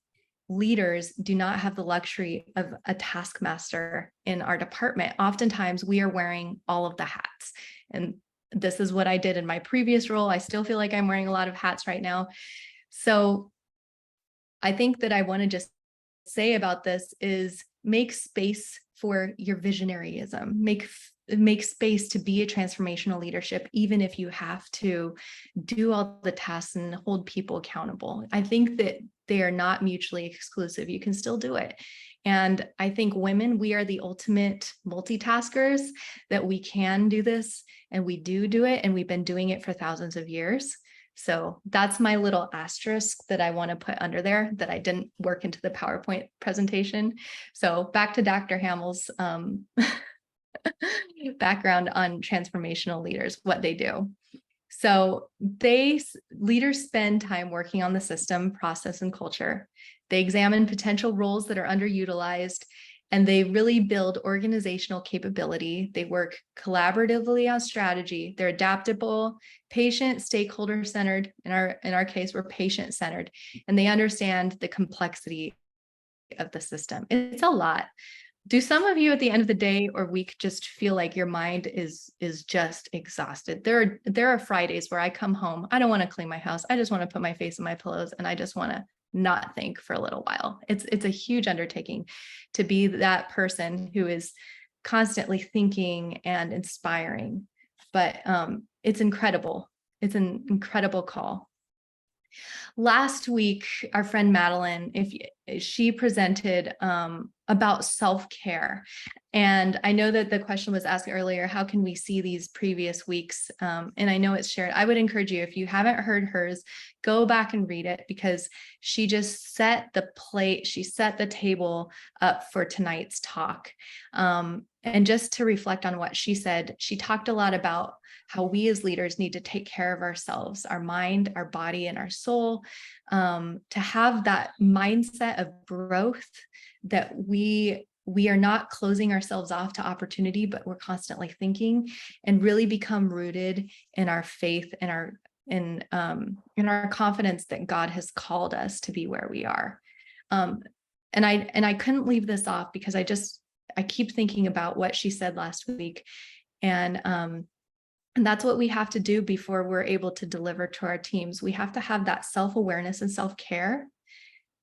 leaders do not have the luxury of a taskmaster in our department. Oftentimes we are wearing all of the hats. And this is what I did in my previous role. I still feel like I'm wearing a lot of hats right now. So I think that I want to just say about this is make space for your visionaryism, make space to be a transformational leadership, even if you have to do all the tasks and hold people accountable. I think that they are not mutually exclusive. You can still do it. And I think women, we are the ultimate multitaskers, that we can do this and we do it. And we've been doing it for thousands of years. So that's my little asterisk that I want to put under there that I didn't work into the PowerPoint presentation. So back to Dr. Hamill's background on transformational leaders, what they do. So leaders spend time working on the system, process, and culture. They examine potential roles that are underutilized, and they really build organizational capability. They work collaboratively on strategy. They're adaptable, patient, stakeholder-centered. In our case, we're patient-centered, and they understand the complexity of the system. It's a lot. Do some of you at the end of the day or week just feel like your mind is just exhausted? There are Fridays where I come home, I don't want to clean my house. I just want to put my face in my pillows and I just want to not think for a little while. It's a huge undertaking to be that person who is constantly thinking and inspiring, but it's incredible. It's an incredible call. Last week, our friend Madeline, she presented about self-care. And I know that the question was asked earlier, how can we see these previous weeks? And I know it's shared. I would encourage you, if you haven't heard hers, go back and read it, because she just set the table up for tonight's talk. And just to reflect on what she said, she talked a lot about how we as leaders need to take care of ourselves, our mind, our body, and our soul, to have that mindset of growth, that we are not closing ourselves off to opportunity, but we're constantly thinking, and really become rooted in our faith and in our confidence that God has called us to be where we are. And I couldn't leave this off, because I keep thinking about what she said last week. And that's what we have to do before we're able to deliver to our teams. We have to have that self-awareness and self-care.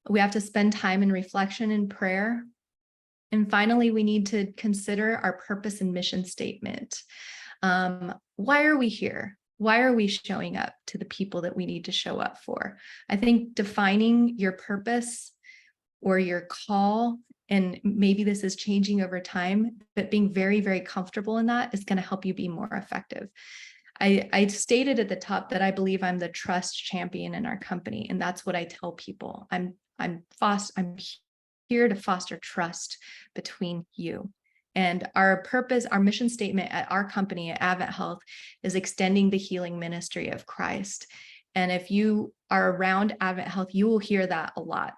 We have to spend time in reflection and prayer. And finally, we need to consider our purpose and mission statement. Why are we here? Why are we showing up to the people that we need to show up for? I think defining your purpose or your call, and maybe this is changing over time, but being very, very comfortable in that is going to help you be more effective. I stated at the top that I believe I'm the trust champion in our company, and that's what I tell people. I'm here to foster trust between you. And our purpose, our mission statement at our company at AdventHealth is extending the healing ministry of Christ. And if you are around AdventHealth, you will hear that a lot.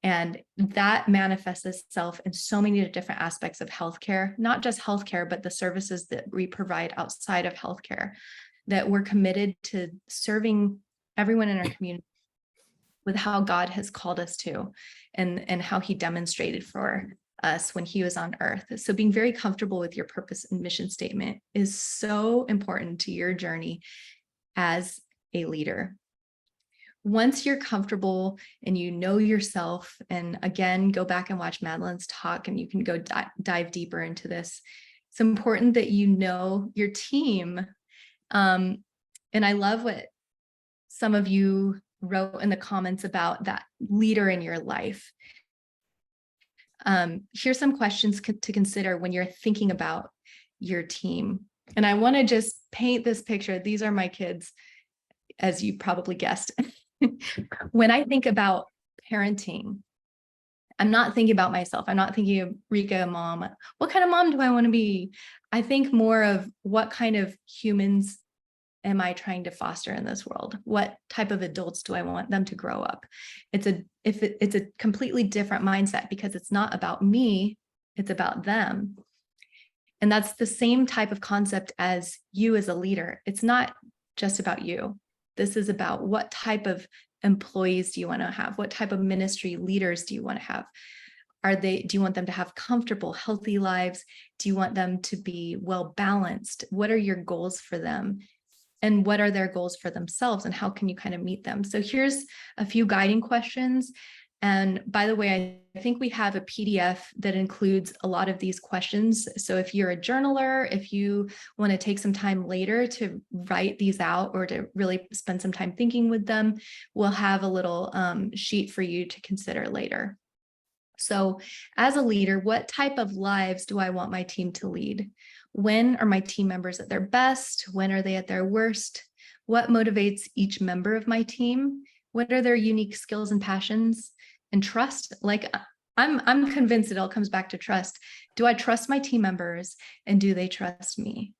And that manifests itself in so many different aspects of healthcare, not just healthcare, but the services that we provide outside of healthcare, that we're committed to serving everyone in our community with how God has called us to, and how he demonstrated for us when he was on earth. So being very comfortable with your purpose and mission statement is so important to your journey as a leader. Once you're comfortable and you know yourself, and again, go back and watch Madeline's talk and you can go dive deeper into this. It's important that you know your team. And I love what some of you wrote in the comments about that leader in your life. Here's some questions to consider when you're thinking about your team. And I want to just paint this picture. These are my kids, as you probably guessed. When I think about parenting, I'm not thinking about myself. I'm not thinking of Rika, mom. What kind of mom do I want to be? I think more of what kind of humans am I trying to foster in this world? What type of adults do I want them to grow up? It's a completely different mindset, because it's not about me, it's about them. And that's the same type of concept as you as a leader. It's not just about you. This is about what type of employees do you want to have? What type of ministry leaders do you want to have? Do you want them to have comfortable, healthy lives? Do you want them to be well balanced? What are your goals for them? And what are their goals for themselves? And how can you kind of meet them? So here's a few guiding questions. And by the way, I think we have a PDF that includes a lot of these questions. So if you're a journaler, if you want to take some time later to write these out or to really spend some time thinking with them, we'll have a little sheet for you to consider later. So as a leader, what type of lives do I want my team to lead? When are my team members at their best? When are they at their worst? What motivates each member of my team? What are their unique skills and passions? And trust, like I'm convinced it all comes back to trust. Do I trust my team members, and do they trust me?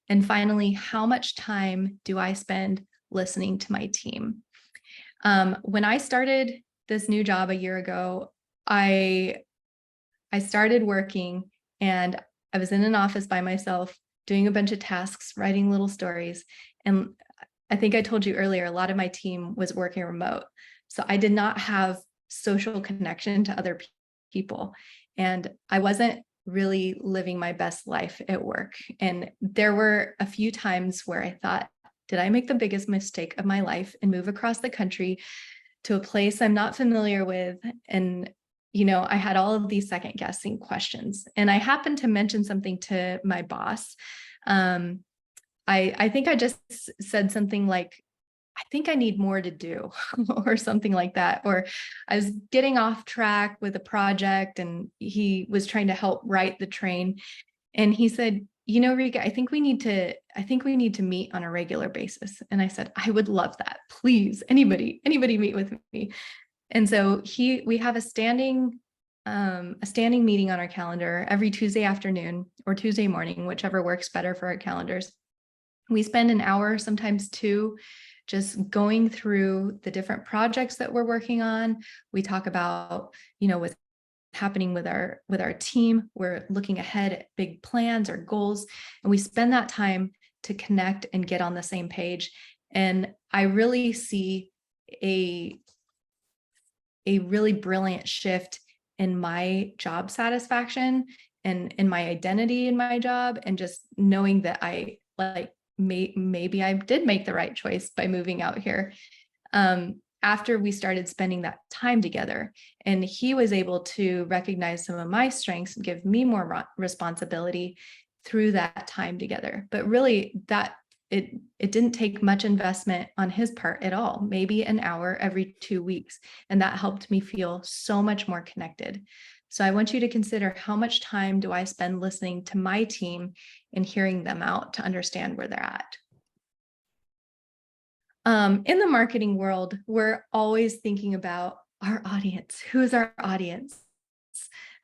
And finally, how much time do I spend listening to my team? When I started this new job a year ago, I started working, and I was in an office by myself doing a bunch of tasks, writing little stories. And I think I told you earlier, a lot of my team was working remote. So I did not have social connection to other people. And I wasn't really living my best life at work. And there were a few times where I thought, did I make the biggest mistake of my life and move across the country to a place I'm not familiar with? And I had all of these second guessing questions. And I happened to mention something to my boss. I think I just said something like, I think I need more to do or something like that. Or I was getting off track with a project and he was trying to help write the train. And he said, Rika, I think we need to meet on a regular basis. And I said, I would love that. Please, anybody meet with me. And so we have a standing meeting on our calendar every Tuesday afternoon or Tuesday morning, whichever works better for our calendars. We spend an hour, sometimes two, just going through the different projects that we're working on. We talk about, what's happening with our team. We're looking ahead at big plans or goals, and we spend that time to connect and get on the same page. And I really see a really brilliant shift in my job satisfaction and in my identity in my job, and just knowing that I maybe I did make the right choice by moving out here. After we started spending that time together, and he was able to recognize some of my strengths and give me more responsibility through that time together. But really it didn't take much investment on his part at all, maybe an hour every 2 weeks. And that helped me feel so much more connected. So I want you to consider, how much time do I spend listening to my team and hearing them out to understand where they're at? In the marketing world, we're always thinking about our audience. Who is our audience?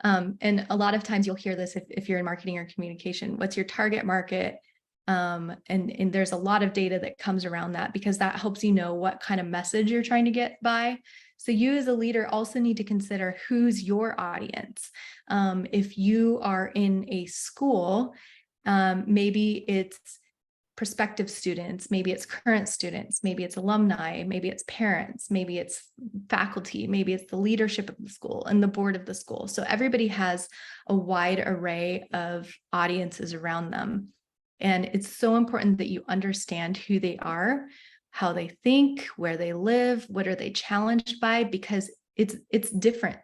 And a lot of times you'll hear this if you're in marketing or communication. What's your target market? And there's a lot of data that comes around that, because that helps you know what kind of message you're trying to get by. So you as a leader also need to consider who's your audience. If you are in a school, maybe it's prospective students, maybe it's current students, maybe it's alumni, maybe it's parents, maybe it's faculty, maybe it's the leadership of the school and the board of the school. So everybody has a wide array of audiences around them. And it's so important that you understand who they are, how they think, where they live, what are they challenged by, because it's different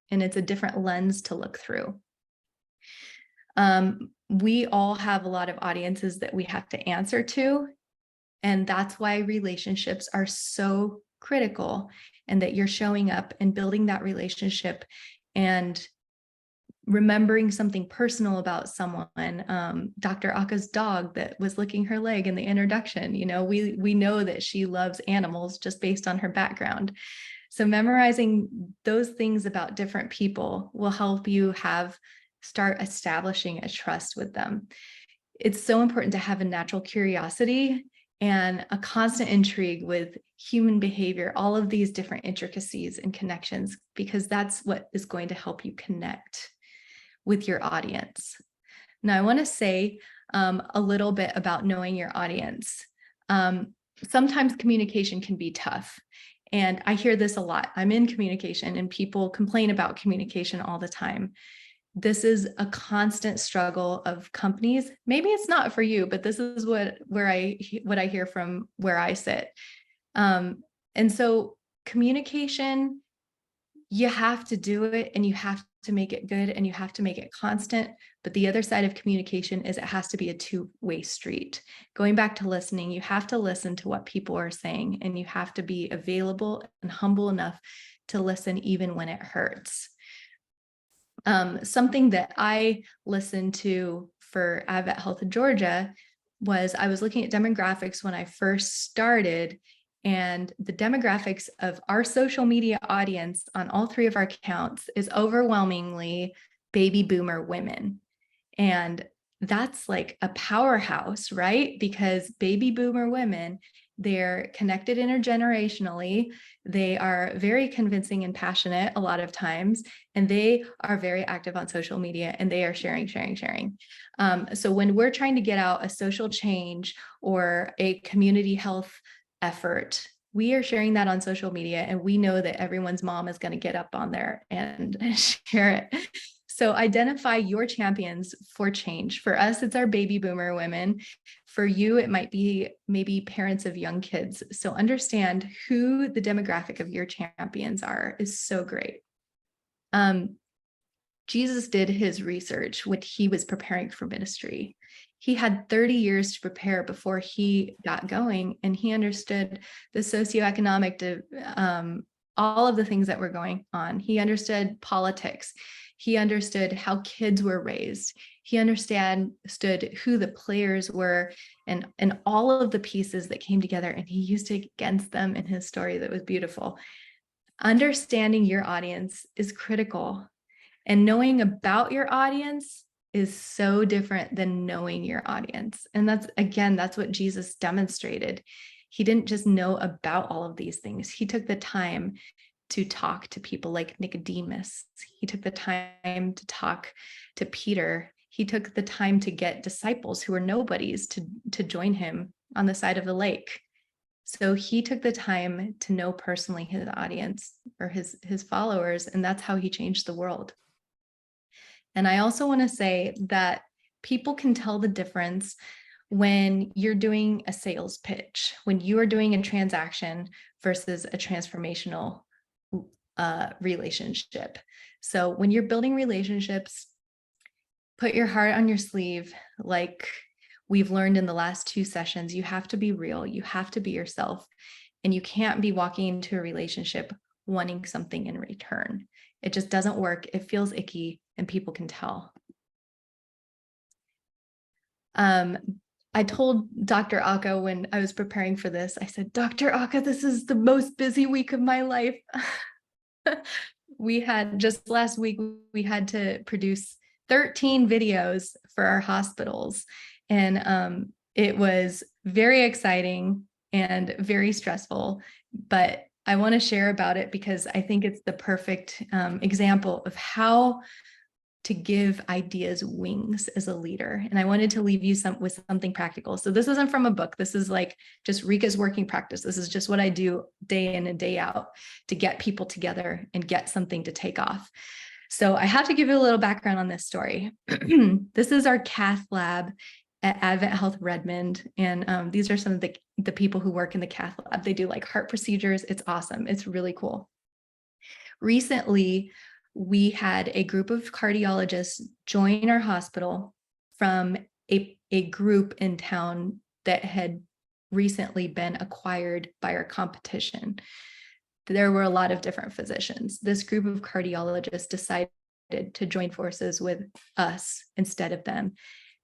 and it's a different lens to look through. We all have a lot of audiences that we have to answer to. And that's why relationships are so critical, and that you're showing up and building that relationship and remembering something personal about someone. Dr. Aka's dog that was licking her leg in the introduction, you know, we know that she loves animals just based on her background. So memorizing those things about different people will help you start establishing a trust with them. It's so important to have a natural curiosity and a constant intrigue with human behavior, all of these different intricacies and connections, because that's what is going to help you connect with your audience. Now, I want to say a little bit about knowing your audience. Sometimes communication can be tough. And I hear this a lot. I'm in communication and people complain about communication all the time. This is a constant struggle of companies. Maybe it's not for you, but this is what I hear from where I sit. And so communication, you have to do it and you have to make it good and you have to make it constant. But the other side of communication is it has to be a two-way street. Going back to listening, you have to listen to what people are saying and you have to be available and humble enough to listen even when it hurts. Something that I listened to for AdventHealth Georgia was I was looking at demographics when I first started, and the demographics of our social media audience on all three of our accounts is overwhelmingly baby boomer women. And that's like a powerhouse, right? Because baby boomer women, they're connected intergenerationally. They are very convincing and passionate a lot of times, and they are very active on social media and they are sharing. So when we're trying to get out a social change or a community health effort, we are sharing that on social media, and we know that everyone's mom is going to get up on there and share it. So identify your champions for change. For us, it's our baby boomer women. For you, it might be maybe parents of young kids. So understand who the demographic of your champions are is so great. Jesus did his research when he was preparing for ministry. He had 30 years to prepare before he got going, and he understood the socioeconomic, all of the things that were going on. He understood politics. He understood how kids were raised. He understood who the players were and all of the pieces that came together, and he used it against them in his story that was beautiful. Understanding your audience is critical, and knowing about your audience is so different than knowing your audience. And that's what Jesus demonstrated. He didn't just know about all of these things. He took the time to talk to people like Nicodemus. He took the time to talk to Peter. He took the time to get disciples who were nobodies to join him on the side of the lake. So he took the time to know personally his audience or his followers, and that's how he changed the world. And I also want to say that people can tell the difference when you're doing a sales pitch, when you are doing a transaction versus a transformational relationship. So when you're building relationships, put your heart on your sleeve. Like we've learned in the last 2 sessions, you have to be real, you have to be yourself, and you can't be walking into a relationship wanting something in return. It just doesn't work. It feels icky and people can tell. I told Dr. Aka when I was preparing for this, I said, Dr. Aka, this is the most busy week of my life. We had just last week, we had to produce 13 videos for our hospitals. And it was very exciting and very stressful, but I want to share about it because I think it's the perfect example of how to give ideas wings as a leader. And I wanted to leave you with something practical. So this isn't from a book. This is like just Rika's working practice. This is just what I do day in and day out to get people together and get something to take off. So I have to give you a little background on this story. This is our cath lab at AdventHealth Redmond. And these are some of the people who work in the cath lab. They do like heart procedures. It's awesome. It's really cool. Recently, we had a group of cardiologists join our hospital from a group in town that had recently been acquired by our competition. There were a lot of different physicians. This group of cardiologists decided to join forces with us instead of them.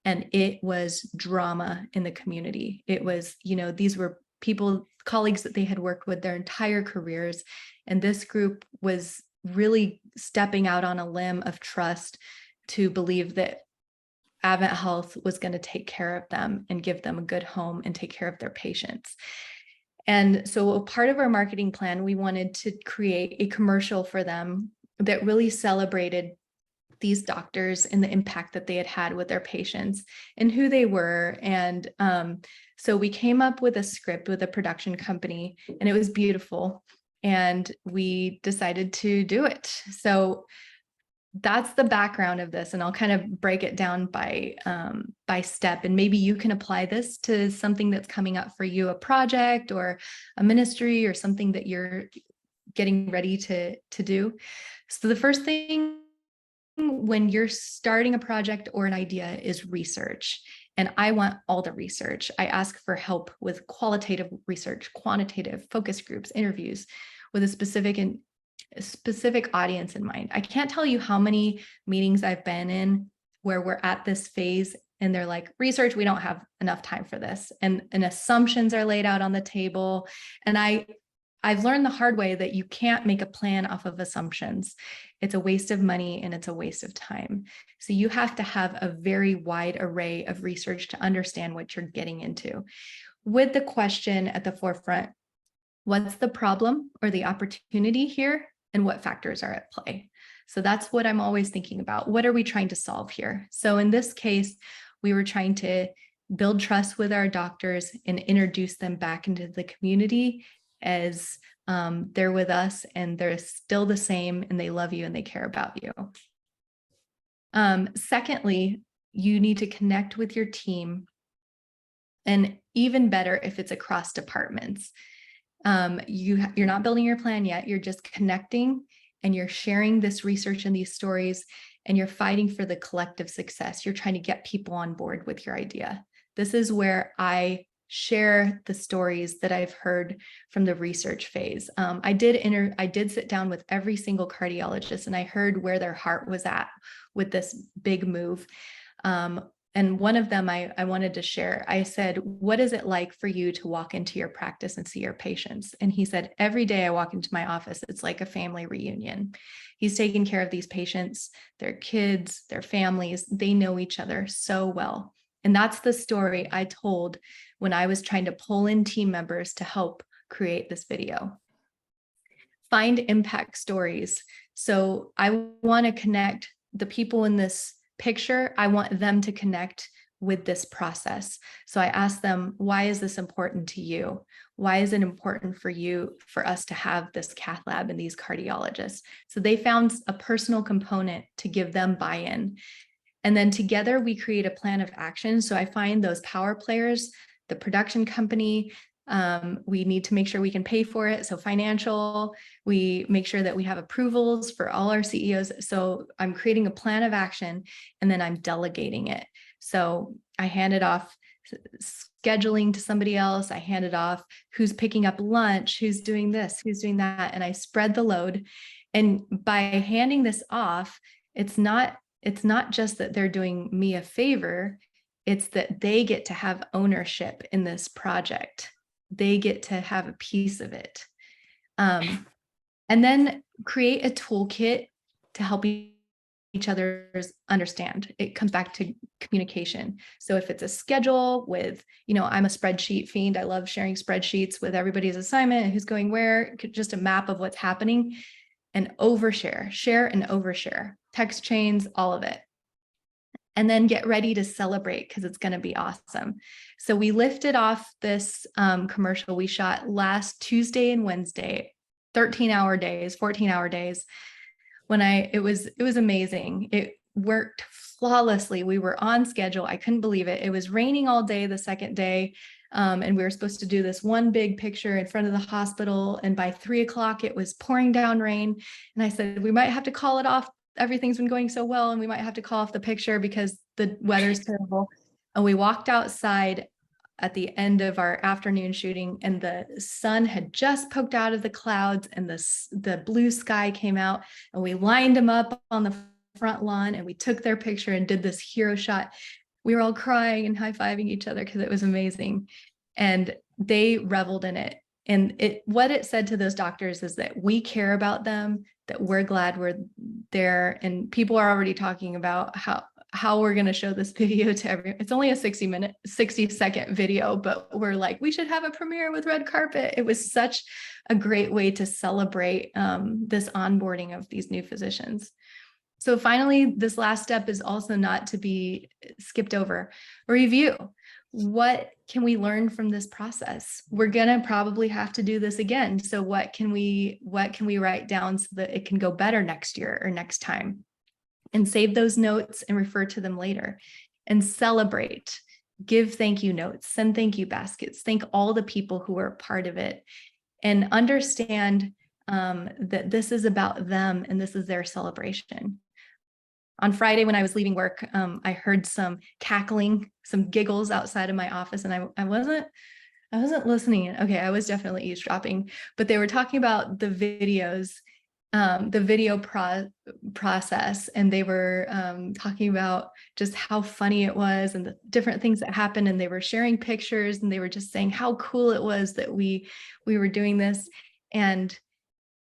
And it was drama in the community. It was, these were people, colleagues that they had worked with their entire careers. And this group was really stepping out on a limb of trust to believe that AdventHealth was going to take care of them and give them a good home and take care of their patients. And so a part of our marketing plan, we wanted to create a commercial for them that really celebrated these doctors and the impact that they had had with their patients and who they were. And so we came up with a script with a production company, and it was beautiful. And we decided to do it. So that's the background of this. And I'll kind of break it down by step. And maybe you can apply this to something that's coming up for you, a project or a ministry or something that you're getting ready to do. So the first thing when you're starting a project or an idea is research. And I want all the research. I ask for help with qualitative research, quantitative focus groups, interviews with a specific audience in mind. I can't tell you how many meetings I've been in where we're at this phase and they're like, research, we don't have enough time for this. And assumptions are laid out on the table. And I've learned the hard way that you can't make a plan off of assumptions. It's a waste of money and it's a waste of time. So you have to have a very wide array of research to understand what you're getting into. With the question at the forefront, what's the problem or the opportunity here and what factors are at play? So that's what I'm always thinking about. What are we trying to solve here? So in this case, we were trying to build trust with our doctors and introduce them back into the community as they're with us and they're still the same and they love you and they care about you. Secondly, you need to connect with your team, and even better if it's across departments. You're not building your plan yet. You're just connecting and you're sharing this research and these stories and you're fighting for the collective success. You're trying to get people on board with your idea. This is where I share the stories that I've heard from the research phase. I did sit down with every single cardiologist and I heard where their heart was at with this big move. And one of them I wanted to share. I said, what is it like for you to walk into your practice and see your patients? And he said, every day I walk into my office, it's like a family reunion. He's taking care of these patients, their kids, their families. They know each other so well. And that's the story I told when I was trying to pull in team members to help create this video. Find impact stories. So I want to connect the people in this picture. I want them to connect with this process. So I asked them, why is this important to you? Why is it important for you, for us to have this cath lab and these cardiologists? So they found a personal component to give them buy-in. And then together we create a plan of action. So I find those power players, the production company, we need to make sure we can pay for it. So financial, we make sure that we have approvals for all our CEOs. So I'm creating a plan of action and then I'm delegating it. So I hand it off scheduling to somebody else. I hand it off who's picking up lunch, who's doing this, who's doing that. And I spread the load. And by handing this off, it's not just that they're doing me a favor, it's that they get to have ownership in this project. They get to have a piece of it. And then create a toolkit to help each other's understand. It comes back to communication. So if it's a schedule with, I'm a spreadsheet fiend. I love sharing spreadsheets with everybody's assignment and who's going where, just a map of what's happening, and overshare, share and overshare, text chains, all of it. And then get ready to celebrate because it's going to be awesome. So we lifted off this commercial we shot last Tuesday and Wednesday, 13-hour days, 14-hour days. It was amazing. It worked flawlessly. We were on schedule. I couldn't believe it. It was raining all day the second day. And we were supposed to do this one big picture in front of the hospital. And by 3:00, it was pouring down rain. And I said, we might have to call it off. Everything's been going so well, and we might have to call off the picture because the weather's terrible. And we walked outside at the end of our afternoon shooting, and the sun had just poked out of the clouds, and the blue sky came out, and we lined them up on the front lawn, and we took their picture and did this hero shot. We were all crying and high-fiving each other because it was amazing. And they reveled in it. And what it said to those doctors is that we care about them, that we're glad we're there. And people are already talking about how we're going to show this video to everyone. It's only a 60-second video, but we're like, we should have a premiere with red carpet. It was such a great way to celebrate this onboarding of these new physicians. So finally, this last step is also not to be skipped over. Review. What can we learn from this process? We're gonna probably have to do this again. So what can we write down so that it can go better next year or next time? And save those notes and refer to them later. And celebrate. Give thank you notes, send thank you baskets, thank all the people who were part of it, and understand that this is about them and this is their celebration. On Friday, when I was leaving work, I heard some cackling, some giggles outside of my office, and I wasn't listening. Okay, I was definitely eavesdropping, but they were talking about the videos, the video process, and they were talking about just how funny it was and the different things that happened, and they were sharing pictures, and they were just saying how cool it was that we were doing this.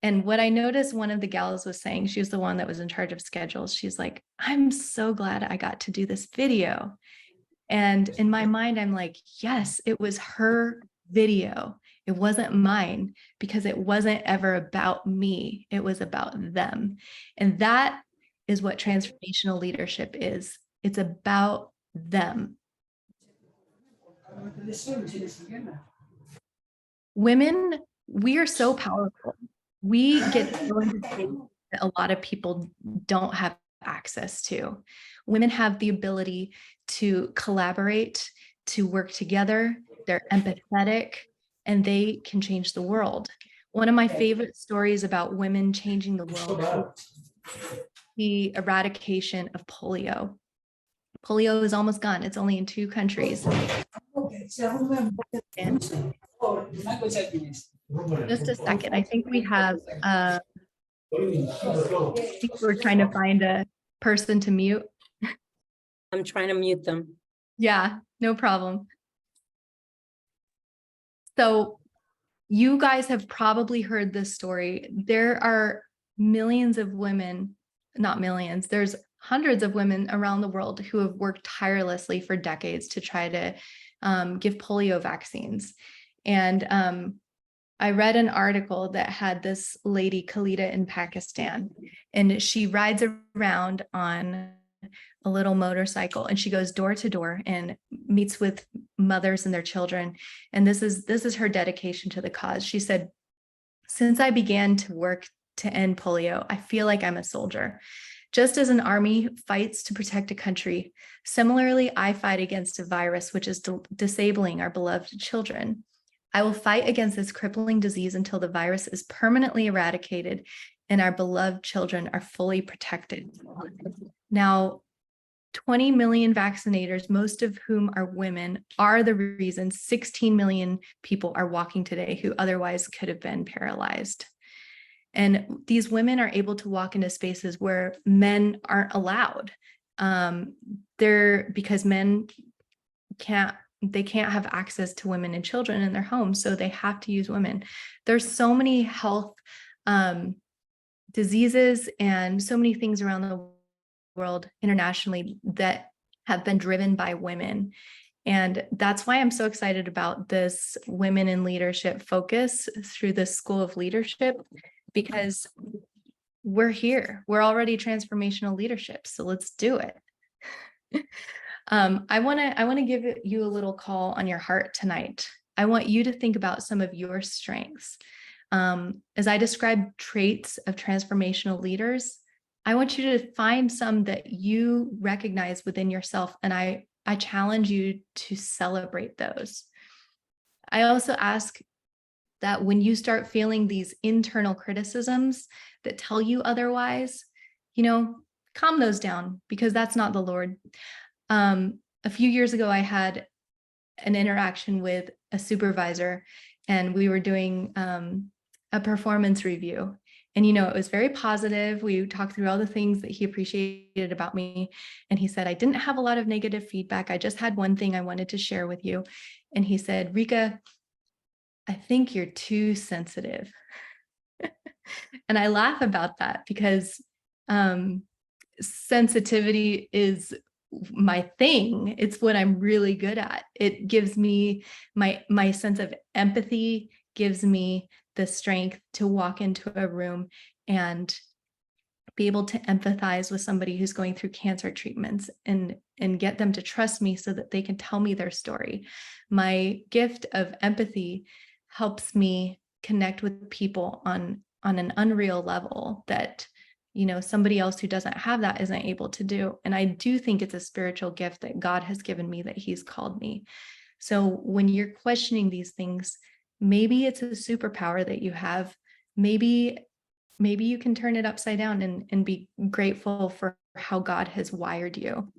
And what I noticed one of the gals was saying, she was the one that was in charge of schedules. She's like, I'm so glad I got to do this video. And in my mind, I'm like, yes, it was her video. It wasn't mine, because it wasn't ever about me. It was about them. And that is what transformational leadership is. It's about them. Women, we are so powerful. We get thrown into things that a lot of people don't have access to. Women have the ability to collaborate, to work together. They're empathetic, and they can change the world. One of my favorite stories about women changing the world is the eradication of polio. Polio is almost gone. It's only in 2 countries. And just a second. I think we have, I think we're trying to find a person to mute. I'm trying to mute them. Yeah, no problem. So you guys have probably heard this story. There are millions of women, not millions, there's hundreds of women around the world who have worked tirelessly for decades to try to give polio vaccines. And I read an article that had this lady, Khalida, in Pakistan, and she rides around on a little motorcycle, and she goes door to door and meets with mothers and their children. And this is her dedication to the cause. She said, since I began to work to end polio, I feel like I'm a soldier. Just as an army fights to protect a country, similarly, I fight against a virus which is disabling our beloved children. I will fight against this crippling disease until the virus is permanently eradicated and our beloved children are fully protected. Now, 20 million vaccinators, most of whom are women, are the reason 16 million people are walking today who otherwise could have been paralyzed. And these women are able to walk into spaces where men aren't allowed. Because men can't have access to women and children in their homes, so they have to use women. There's so many health diseases and so many things around the world internationally that have been driven by women. And that's why I'm so excited about this Women in Leadership focus through the School of Leadership, because we're here. We're already transformational leadership. So let's do it. I want to give you a little call on your heart tonight. I want you to think about some of your strengths. As I describe traits of transformational leaders, I want you to find some that you recognize within yourself, and I challenge you to celebrate those. I also ask that when you start feeling these internal criticisms that tell you otherwise, calm those down, because that's not the Lord. A few years ago, I had an interaction with a supervisor, and we were doing a performance review. And, it was very positive. We talked through all the things that he appreciated about me. And he said, I didn't have a lot of negative feedback. I just had one thing I wanted to share with you. And he said, Rika, I think you're too sensitive. And I laugh about that because sensitivity is my thing. It's what I'm really good at. It gives me my sense of empathy, gives me the strength to walk into a room and be able to empathize with somebody who's going through cancer treatments and get them to trust me so that they can tell me their story. My gift of empathy helps me connect with people on an unreal level that somebody else who doesn't have that isn't able to do. And I do think it's a spiritual gift that God has given me, that he's called me. So when you're questioning these things, maybe it's a superpower that you have. Maybe you can turn it upside down and be grateful for how God has wired you.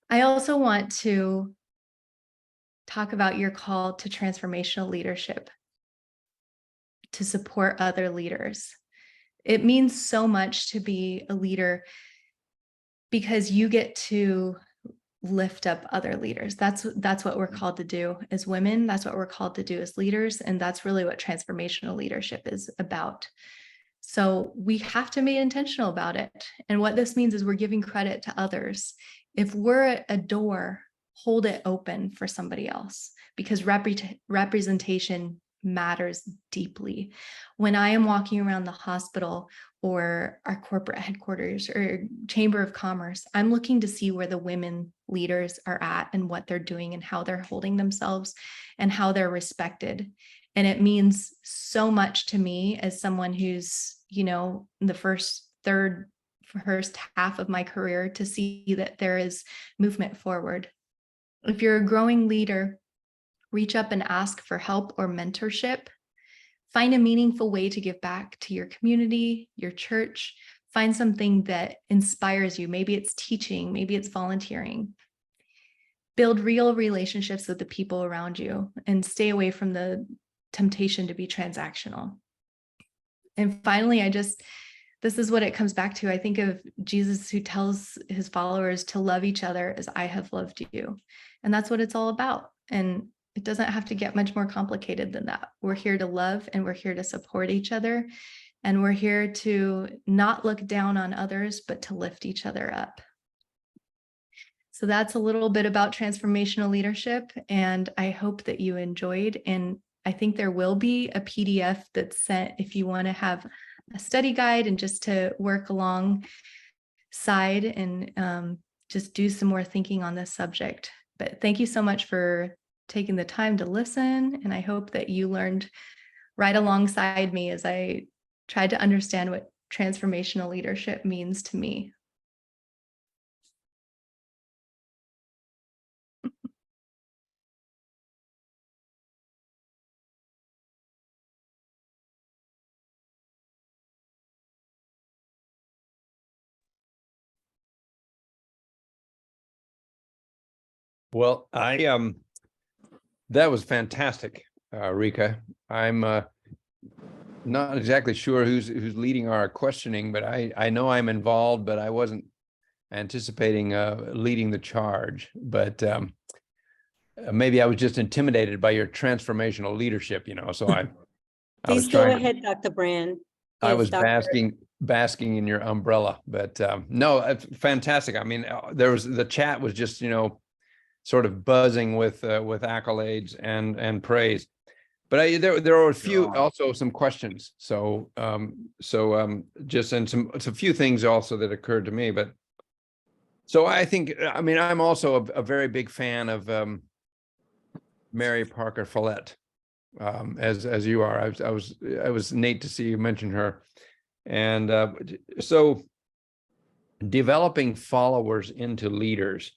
I also want to talk about your call to transformational leadership, to support other leaders. It means so much to be a leader because you get to lift up other leaders. That's what we're called to do as women. That's what we're called to do as leaders. And that's really what transformational leadership is about. So we have to be intentional about it. And what this means is we're giving credit to others. If we're at a door, hold it open for somebody else, because representation matters deeply. When I am walking around the hospital or our corporate headquarters or chamber of commerce, I'm looking to see where the women leaders are at and what they're doing and how they're holding themselves and how they're respected. And it means so much to me as someone who's, in the first half of my career, to see that there is movement forward. If you're a growing leader, reach up and ask for help or mentorship. Find a meaningful way to give back to your community, your church. Find something that inspires you. Maybe it's teaching, maybe it's volunteering. Build real relationships with the people around you and stay away from the temptation to be transactional. And finally, this is what it comes back to. I think of Jesus, who tells his followers to love each other as I have loved you. And that's what it's all about. And it doesn't have to get much more complicated than that. We're here to love, and we're here to support each other. And we're here to not look down on others, but to lift each other up. So that's a little bit about transformational leadership. And I hope that you enjoyed. And I think there will be a PDF that's sent if you want to have a study guide and just to work alongside and just do some more thinking on this subject. But thank you so much for taking the time to listen. And I hope that you learned right alongside me as I tried to understand what transformational leadership means to me. Well, that was fantastic, Rika. I'm not exactly sure who's leading our questioning, but I know I'm involved, but I wasn't anticipating leading the charge. But maybe I was just intimidated by your transformational leadership, so I was Please go trying ahead, Dr. Brand. I Yes, was Dr. basking basking in your umbrella, but no, it's fantastic. I mean, the chat was just, sort of buzzing with accolades and praise. But there were a few, also some questions. So just, and it's a few things also that occurred to me. But so I think, I mean, I'm also a very big fan of Mary Parker Follett, as you are. I was neat to see you mention her. And so developing followers into leaders,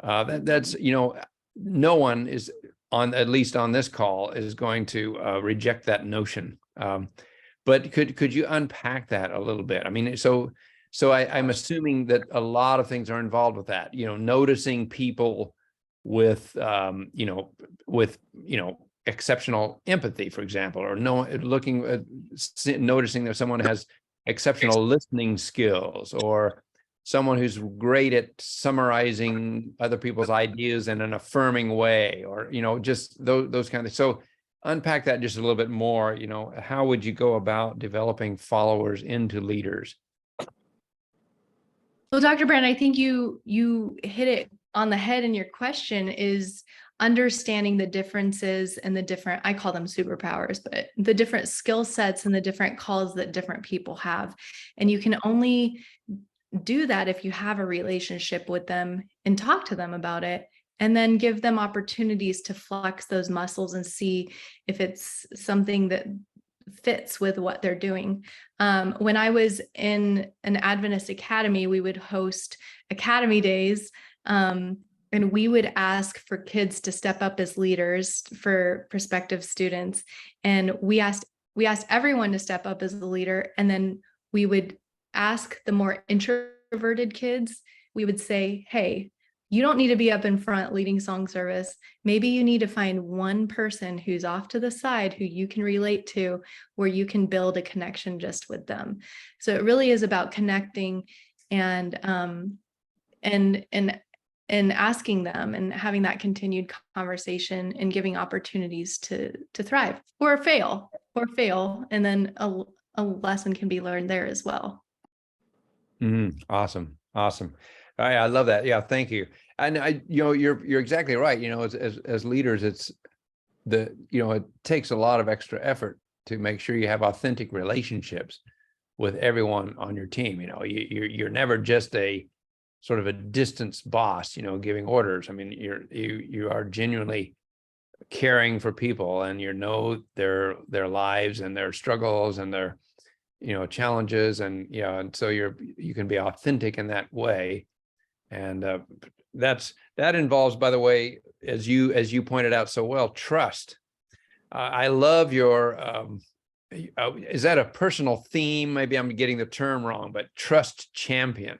that's, no one is at least on this call, is going to reject that notion. But could you unpack that a little bit? I mean, so I'm assuming that a lot of things are involved with that, noticing people with, exceptional empathy, for example, or noticing that someone has exceptional listening skills, or someone who's great at summarizing other people's ideas in an affirming way, or, just those kind of things. So unpack that just a little bit more. How would you go about developing followers into leaders? Well, Dr. Brand, I think you hit it on the head in your question, is understanding the differences and the different, I call them superpowers, but the different skill sets and the different calls that different people have. And you can only do that if you have a relationship with them and talk to them about it, and then give them opportunities to flex those muscles and see if it's something that fits with what they're doing. When I was in an Adventist academy, we would host academy days, and we would ask for kids to step up as leaders for prospective students. And we asked everyone to step up as a leader. And then we would ask the more introverted kids, we would say, hey, you don't need to be up in front leading song service. Maybe you need to find one person who's off to the side who you can relate to, where you can build a connection just with them. So it really is about connecting and asking them and having that continued conversation and giving opportunities to thrive or fail. And then a lesson can be learned there as well. Awesome. I love that. Yeah, thank you. And you're exactly right. As leaders, it takes a lot of extra effort to make sure you have authentic relationships with everyone on your team. You're never just a sort of a distance boss, giving orders. I mean, you are genuinely caring for people, and their lives and their struggles and their challenges, and so you can be authentic in that way. And that involves, by the way, as you pointed out so well, trust. I love your is that a personal theme? Maybe I'm getting the term wrong, but trust champion.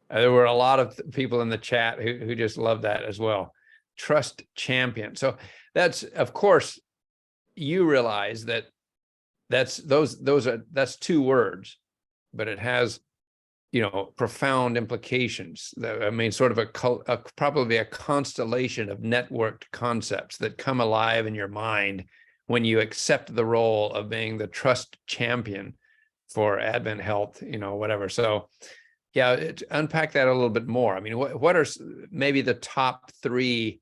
There were a lot of people in the chat who just love that as well. Trust champion. So that's, of course, you realize that's two words, but it has, profound implications. I mean, sort of probably a constellation of networked concepts that come alive in your mind when you accept the role of being the trust champion for AdventHealth, whatever. So yeah, unpack that a little bit more. I mean, what are maybe the top 3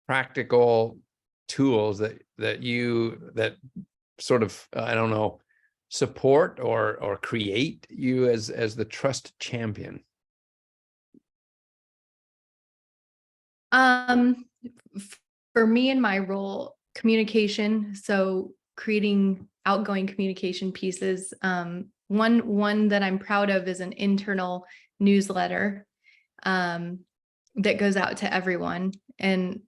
practical tools that sort of, I don't know, support or create you as the trust champion? For me in my role, communication. So creating outgoing communication pieces. One that I'm proud of is an internal newsletter that goes out to everyone. And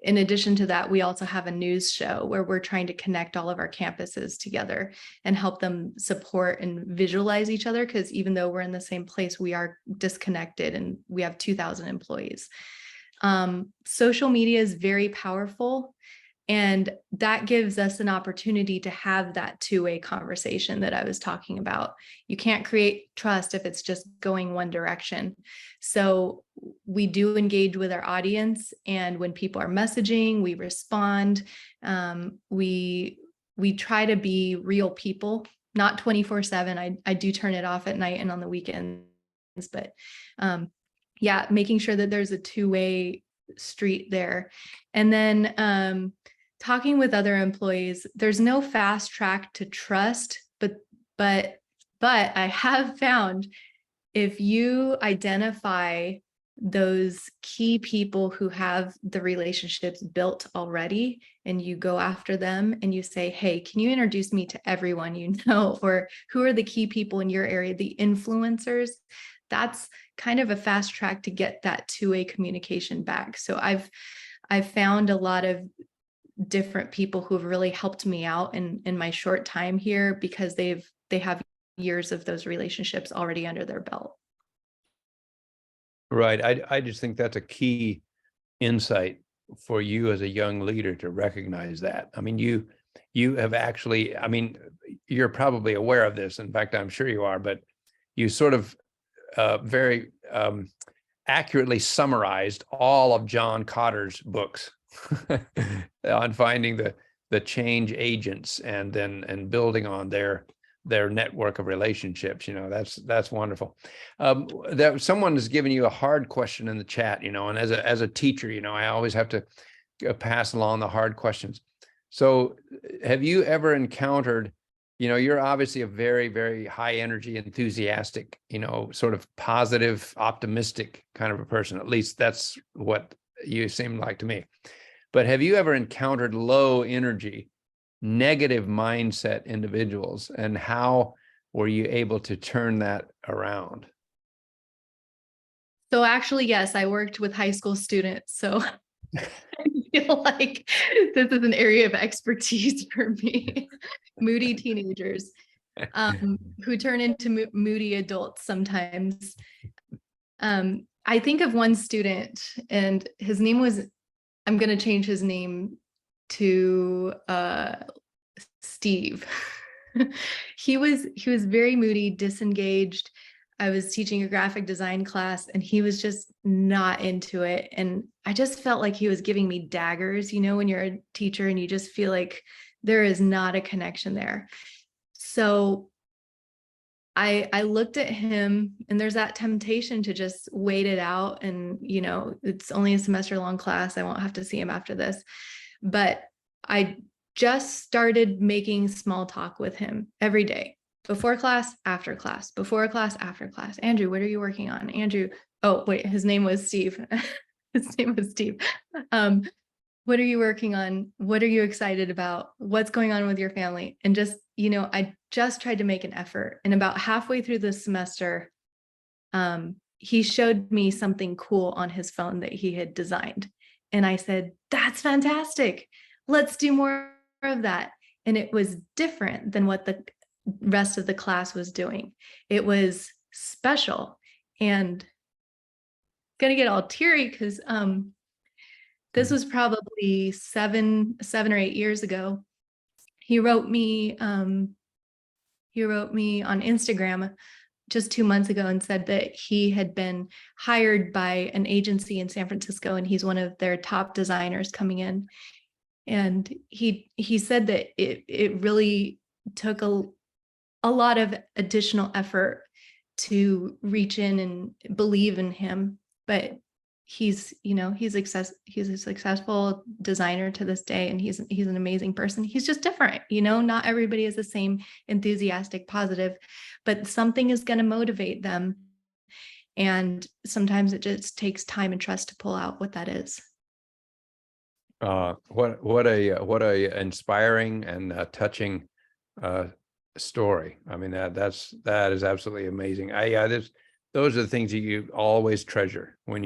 in addition to that, we also have a news show where we're trying to connect all of our campuses together and help them support and visualize each other, because even though we're in the same place, we are disconnected and we have 2,000 employees. Social media is very powerful, and that gives us an opportunity to have that two-way conversation that I was talking about. You can't create trust if it's just going one direction. So we do engage with our audience, and when people are messaging, we respond. We try to be real people not 24/7. I do turn it off at night and on the weekends, but yeah, making sure that there's a two-way street there. And then talking with other employees, there's no fast track to trust, but I have found if you identify those key people who have the relationships built already, and you go after them and you say, hey, can you introduce me to everyone you know, or who are the key people in your area, the influencers, that's kind of a fast track to get that two-way communication back. So I've found a lot of different people who have really helped me out in my short time here, because they have years of those relationships already under their belt. Right. I just think that's a key insight for you as a young leader to recognize that. I mean, you have actually, I mean, you're probably aware of this. In fact, I'm sure you are, but you sort of very accurately summarized all of John Cotter's books on finding the change agents and building on their network of relationships. That's wonderful. That someone has given you a hard question in the chat, and as a teacher, I always have to pass along the hard questions. So have you ever encountered, you're obviously a very, very high energy, enthusiastic, sort of positive, optimistic kind of a person. At least that's what you seem like to me. But have you ever encountered low energy, negative mindset individuals, and how were you able to turn that around? So actually, yes, I worked with high school students. So I feel like this is an area of expertise for me. Moody teenagers who turn into moody adults sometimes. I think of one student, and his name was, I'm going to change his name to Steve. He was very moody, disengaged. I was teaching a graphic design class and he was just not into it. And I just felt like he was giving me daggers, when you're a teacher and you just feel like there is not a connection there. So I looked at him, and there's that temptation to just wait it out. And, it's only a semester long class. I won't have to see him after this. But I just started making small talk with him every day, before class, after class, before class, after class. Andrew, what are you working on? Andrew, oh, wait, his name was Steve. His name was Steve. What are you working on? What are you excited about? What's going on with your family? And just, I just tried to make an effort. And about halfway through the semester, he showed me something cool on his phone that he had designed. And I said, that's fantastic. Let's do more of that. And it was different than what the rest of the class was doing. It was special. And gonna get all teary because this was probably seven or 8 years ago. He wrote me on Instagram just 2 months ago and said that he had been hired by an agency in San Francisco, and he's one of their top designers coming in. And he said that it really took a lot of additional effort to reach in and believe in him, but he's a successful designer to this day, and he's an amazing person. He's just different, not everybody is the same enthusiastic, positive, but something is going to motivate them. And sometimes it just takes time and trust to pull out what that is. What a inspiring and touching story. I mean, that is absolutely amazing. Those are the things that you always treasure when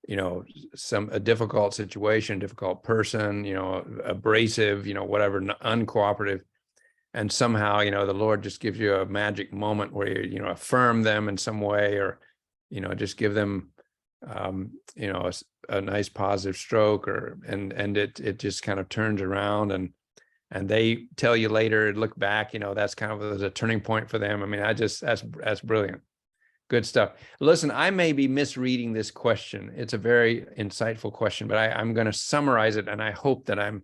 a difficult situation, difficult person, abrasive, whatever, uncooperative. And somehow, the Lord just gives you a magic moment where you affirm them in some way, or, just give them, a nice positive stroke, and it just kind of turns around, and they tell you later, look back, that's kind of a turning point for them. I mean, that's brilliant. Good stuff. Listen, I may be misreading this question. It's a very insightful question, but I'm going to summarize it, and I hope that I'm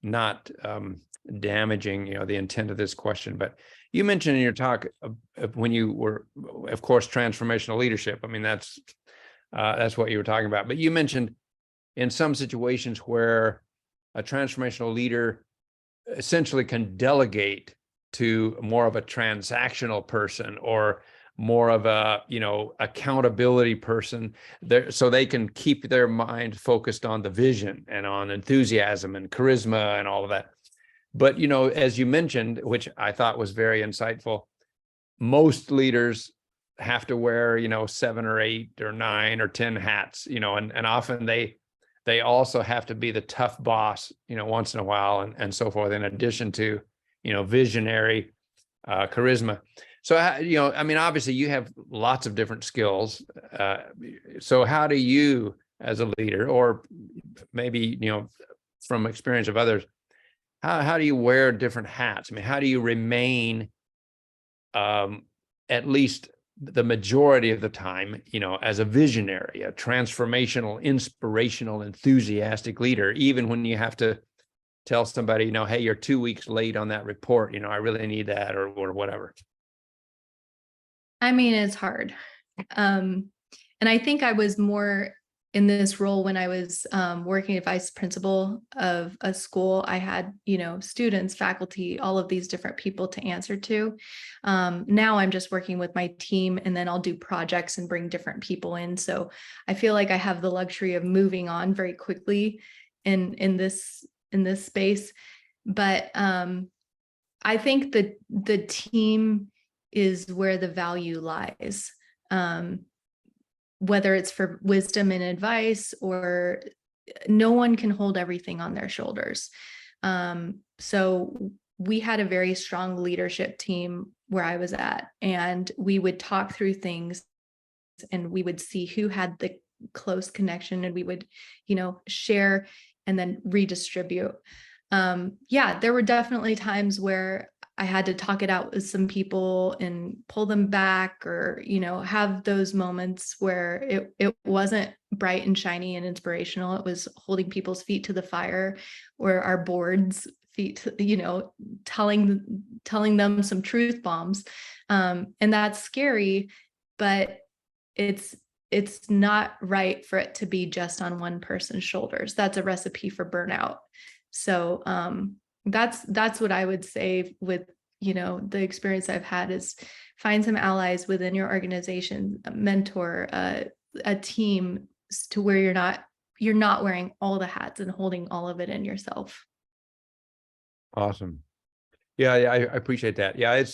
not damaging, the intent of this question. But, You mentioned in your talk when you were, of course, transformational leadership. I mean, that's what you were talking about. But you mentioned in some situations where a transformational leader essentially can delegate to more of a transactional person or more of a, accountability person there, so they can keep their mind focused on the vision and on enthusiasm and charisma and all of that. But, as you mentioned, which I thought was very insightful, most leaders have to wear, 7 or 8 or 9 or 10 hats, and often they also have to be the tough boss, once in a while and so forth, in addition to, visionary charisma. So, I mean, obviously you have lots of different skills. So how do you, as a leader, or maybe, from experience of others, how do you wear different hats? I mean, how do you remain, at least the majority of the time, as a visionary, a transformational, inspirational, enthusiastic leader, even when you have to tell somebody, hey, you're 2 weeks late on that report, I really need that, or whatever. I mean, it's hard. And I think I was more in this role when I was working as vice principal of a school. I had, students, faculty, all of these different people to answer to. Now I'm just working with my team, and then I'll do projects and bring different people in. So I feel like I have the luxury of moving on very quickly in this space. But I think that the team is where the value lies. Whether it's for wisdom and advice, or no one can hold everything on their shoulders. So we had a very strong leadership team where I was at, and we would talk through things and we would see who had the close connection, and we would, share and then redistribute. There were definitely times where I had to talk it out with some people and pull them back, or, have those moments where it wasn't bright and shiny and inspirational. It was holding people's feet to the fire, or our board's feet, telling them some truth bombs. And that's scary, but it's not right for it to be just on one person's shoulders. That's a recipe for burnout. So, that's what I would say with, the experience I've had is find some allies within your organization, a mentor, a team, to where you're not wearing all the hats and holding all of it in yourself. Awesome. Yeah, I appreciate that. Yeah,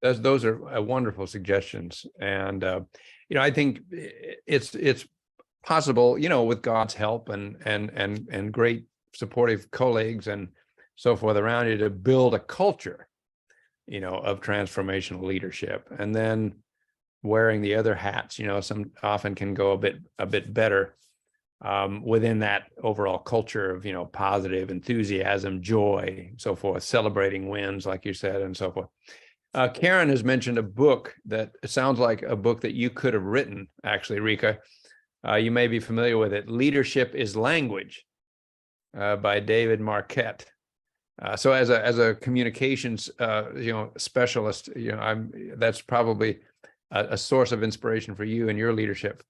those are wonderful suggestions. And, I think it's possible, with God's help and great supportive colleagues and so forth around you, to build a culture, of transformational leadership. And then wearing the other hats, some often can go a bit better within that overall culture of, positive enthusiasm, joy, so forth, celebrating wins, like you said, and so forth. Karen has mentioned a book that sounds like a book that you could have written, actually, Rika. You may be familiar with it. Leadership is Language, by David Marquette. So as a communications specialist, that's probably a source of inspiration for you in your leadership.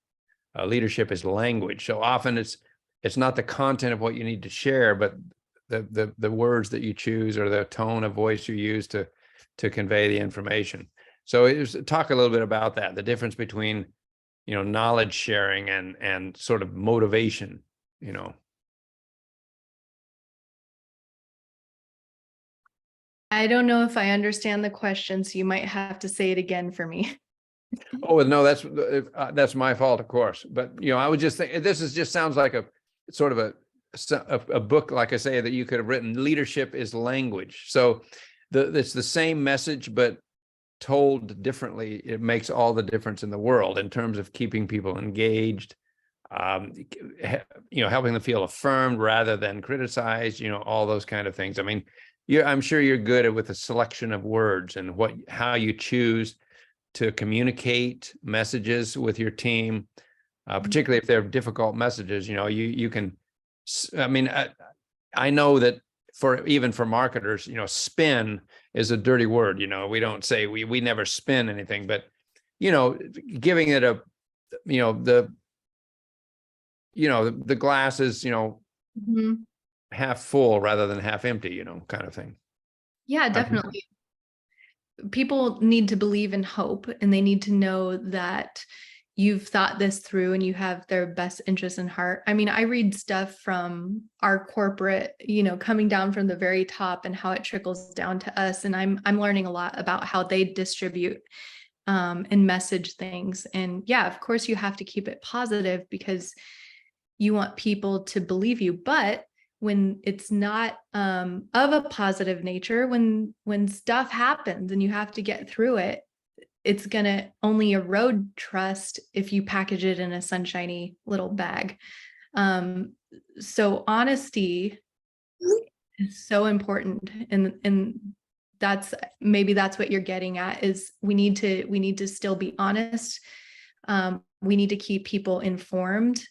Leadership is language. So often it's not the content of what you need to share, but the words that you choose, or the tone of voice you use to convey the information. So talk a little bit about that, the difference between knowledge sharing and sort of motivation. I don't know if I understand the question, so you might have to say it again for me. Oh, no, that's my fault, of course. But, I would just think this just sounds like a sort of a book, like I say, that you could have written. Leadership is Language. So it's the same message, but told differently. It makes all the difference in the world in terms of keeping people engaged, helping them feel affirmed rather than criticized, all those kind of things. I mean, I'm sure you're good with the selection of words and how you choose to communicate messages with your team, particularly if they're difficult messages. You can. I mean, I know that even for marketers, spin is a dirty word. We don't say we never spin anything, but giving it a, the glass is, Mhm. half full rather than half empty, kind of thing. Yeah, definitely. People need to believe in hope, and they need to know that you've thought this through and you have their best interest in heart. I mean, I read stuff from our corporate, coming down from the very top and how it trickles down to us. And I'm learning a lot about how they distribute and message things. And yeah, of course you have to keep it positive because you want people to believe you. But when it's not of a positive nature, when stuff happens and you have to get through it, it's going to only erode trust if you package it in a sunshiny little bag. So honesty is so important. And that's what you're getting at, is we need to still be honest. We need to keep people informed.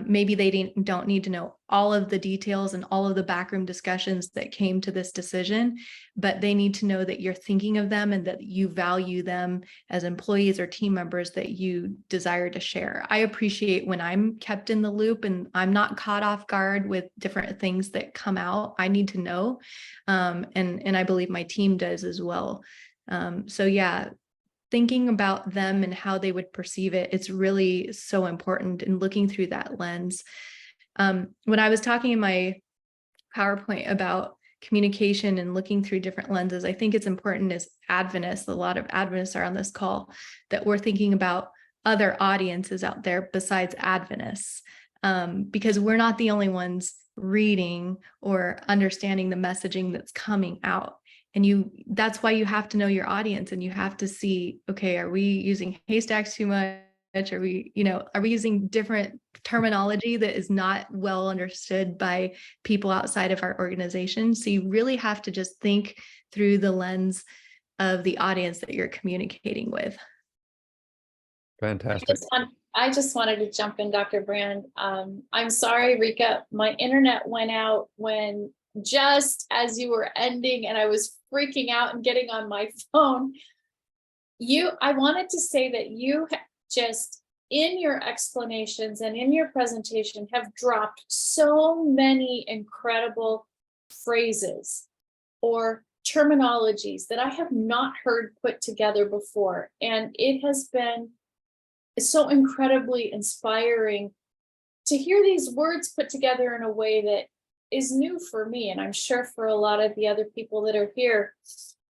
Maybe they don't need to know all of the details and all of the backroom discussions that came to this decision, but they need to know that you're thinking of them and that you value them as employees or team members that you desire to share. I appreciate when I'm kept in the loop and I'm not caught off guard with different things that come out. I need to know. And I believe my team does as well. So yeah, thinking about them and how they would perceive it, it's really so important in looking through that lens. When I was talking in my PowerPoint about communication and looking through different lenses, I think it's important as Adventists, a lot of Adventists are on this call, that we're thinking about other audiences out there besides Adventists, because we're not the only ones reading or understanding the messaging that's coming out. And that's why you have to know your audience, and you have to see, okay, are we using haystacks too much? Are we using different terminology that is not well understood by people outside of our organization? So you really have to just think through the lens of the audience that you're communicating with. Fantastic. I just wanted to jump in, Dr. Brand. I'm sorry, Rika, my internet went out when just as you were ending, and I was freaking out and getting on my phone. I wanted to say that you just, in your explanations and in your presentation, have dropped so many incredible phrases or terminologies that I have not heard put together before. And it has been so incredibly inspiring to hear these words put together in a way that is new for me, and I'm sure for a lot of the other people that are here.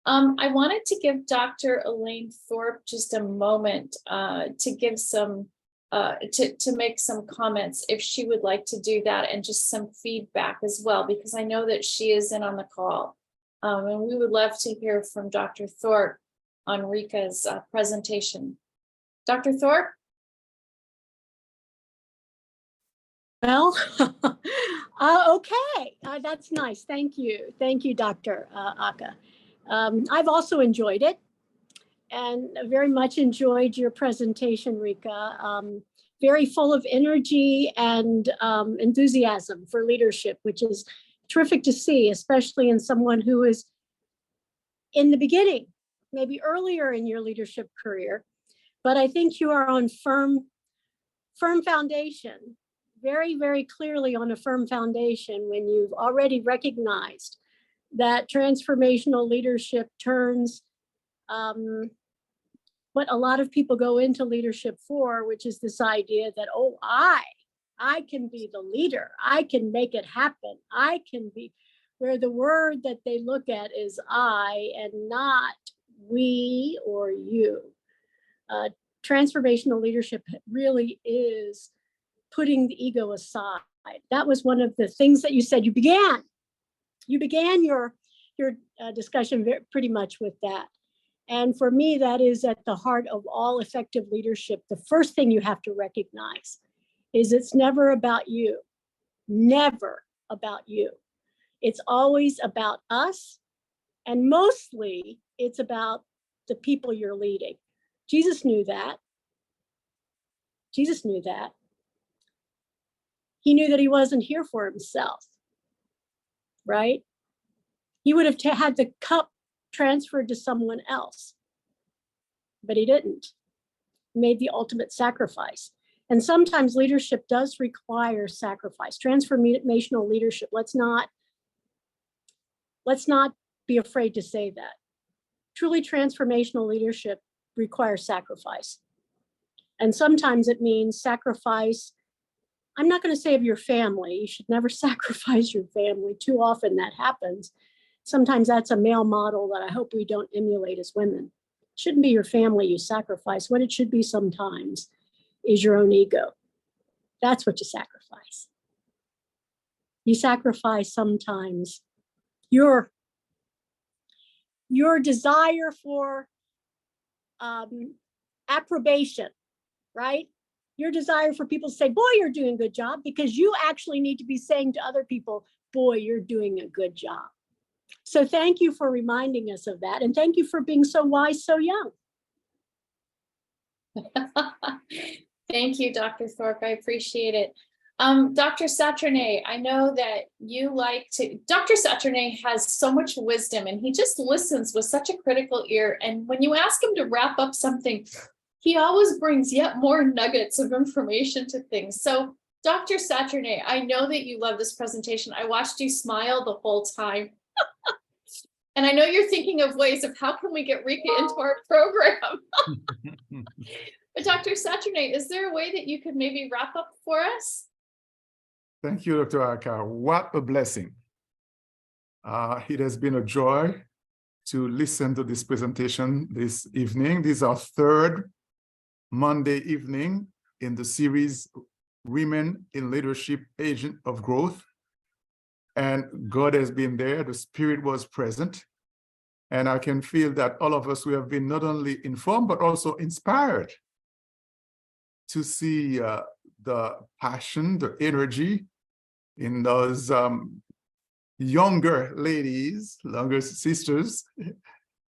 I wanted to give Dr. Elaine Thorpe just a moment to give some, to make some comments, if she would like to do that, and just some feedback as well, because I know that she is in on the call. And we would love to hear from Dr. Thorpe on Rika's presentation. Dr. Thorpe? Well, okay, that's nice. Thank you. Thank you, Dr. Aka. I've also enjoyed it and very much enjoyed your presentation, Rika. Very full of energy and enthusiasm for leadership, which is terrific to see, especially in someone who is in the beginning, maybe earlier in your leadership career. But I think you are on firm foundation. Very, very clearly on a firm foundation when you've already recognized that transformational leadership turns what a lot of people go into leadership for, which is this idea that, oh, I can be the leader. I can make it happen. I can be, where the word that they look at is I and not we or you. Transformational leadership really is putting the ego aside. That was one of the things that you said. You began your discussion pretty much with that. And for me, that is at the heart of all effective leadership. The first thing you have to recognize is it's never about you, never about you. It's always about us. And mostly it's about the people you're leading. Jesus knew that. Jesus knew that. He knew that he wasn't here for himself. right? He would have had the cup transferred to someone else, but he didn't. He made the ultimate sacrifice. And sometimes leadership does require sacrifice. Transformational leadership. Let's not be afraid to say that. Truly transformational leadership requires sacrifice. And sometimes it means sacrifice. I'm not going to say of your family. You should never sacrifice your family. Too often that happens. Sometimes that's a male model that I hope we don't emulate as women. It shouldn't be your family you sacrifice. What it should be sometimes is your own ego. That's what you sacrifice. You sacrifice sometimes your desire for approbation, right? Your desire for people to say, boy, you're doing a good job, because you actually need to be saying to other people, boy, you're doing a good job. So thank you for reminding us of that. And thank you for being so wise, so young. Thank you, Dr. Thorpe. I appreciate it. Dr. Saturne, I know that you like to, Dr. Saturne has so much wisdom and he just listens with such a critical ear. And when you ask him to wrap up something, he always brings yet more nuggets of information to things. So Dr. Saturne, I know that you love this presentation. I watched you smile the whole time. And I know you're thinking of ways of how can we get Rika into our program. But Dr. Saturne, is there a way that you could maybe wrap up for us? Thank you, Dr. Aka. What a blessing. It has been a joy to listen to this presentation this evening. This is our third Monday evening in the series, Women in Leadership, Agent of Growth. And God has been there. The Spirit was present. And I can feel that all of us, we have been not only informed, but also inspired to see the passion, the energy in those younger ladies, younger sisters.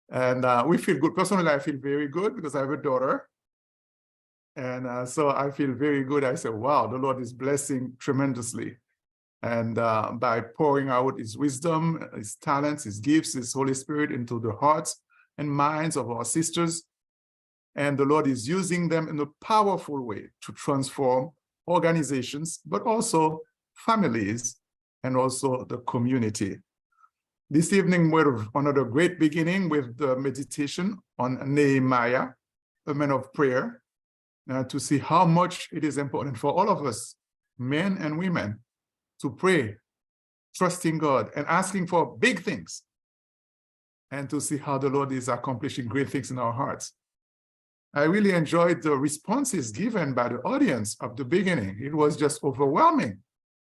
And we feel good. Personally, I feel very good because I have a daughter. And so I feel very good. I say, wow, the Lord is blessing tremendously. And by pouring out his wisdom, his talents, his gifts, his Holy Spirit into the hearts and minds of our sisters. And the Lord is using them in a powerful way to transform organizations, but also families and also the community. This evening, we're another great beginning with the meditation on Nehemiah, a man of prayer, to see how much it is important for all of us, men and women, to pray, trusting God and asking for big things, and to see how the Lord is accomplishing great things in our hearts. I really enjoyed the responses given by the audience at the beginning. It was just overwhelming.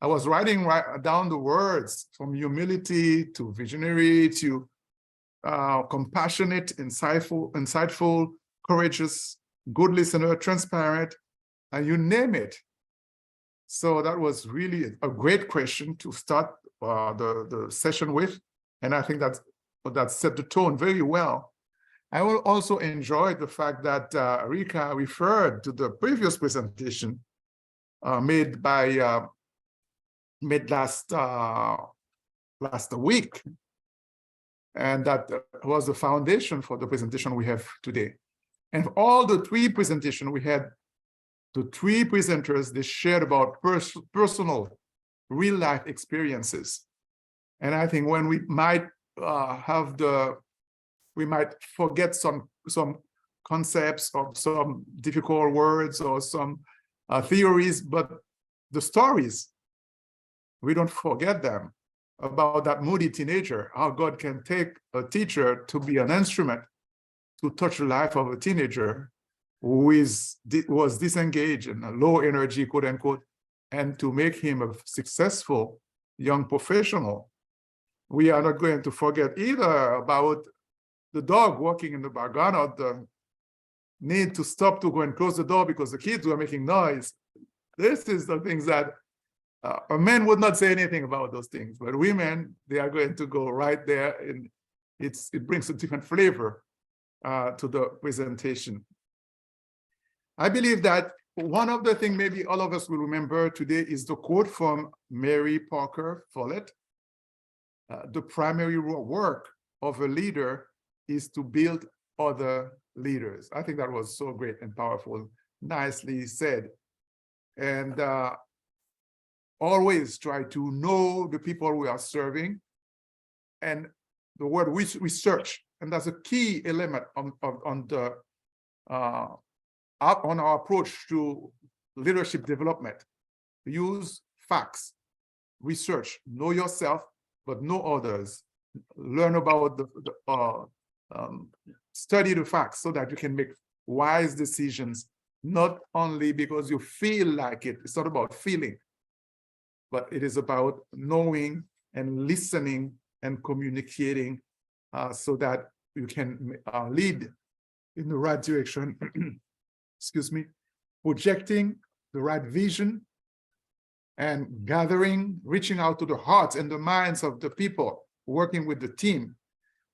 I was writing down the words from humility to visionary to compassionate, insightful, courageous, good listener, transparent, and you name it. So that was really a great question to start the session with. And I think that set the tone very well. I will also enjoy the fact that Rika referred to the previous presentation made last week. And that was the foundation for the presentation we have today. And all the three presentations we had, the three presenters, they shared about personal, real life experiences. And I think when we might we might forget some concepts or some difficult words or some theories, but the stories, we don't forget them, about that moody teenager, how God can take a teacher to be an instrument to touch the life of a teenager who was disengaged and low energy, quote unquote, and to make him a successful young professional. We are not going to forget either about the dog walking in the background, or the need to stop to go and close the door because the kids were making noise. This is the things that a man would not say anything about those things, but women, they are going to go right there, and it brings a different flavor to the presentation. I believe that one of the things maybe all of us will remember today is the quote from Mary Parker Follett. the primary work of a leader is to build other leaders. I think that was so great and powerful, nicely said. And always try to know the people we are serving. And the word research, and that's a key element on our approach to leadership development. Use facts, research, know yourself, but know others. Learn about study the facts so that you can make wise decisions, not only because you feel like it. It's not about feeling, but it is about knowing and listening and communicating so that you can lead in the right direction. Excuse me, projecting the right vision and gathering, reaching out to the hearts and the minds of the people, working with the team.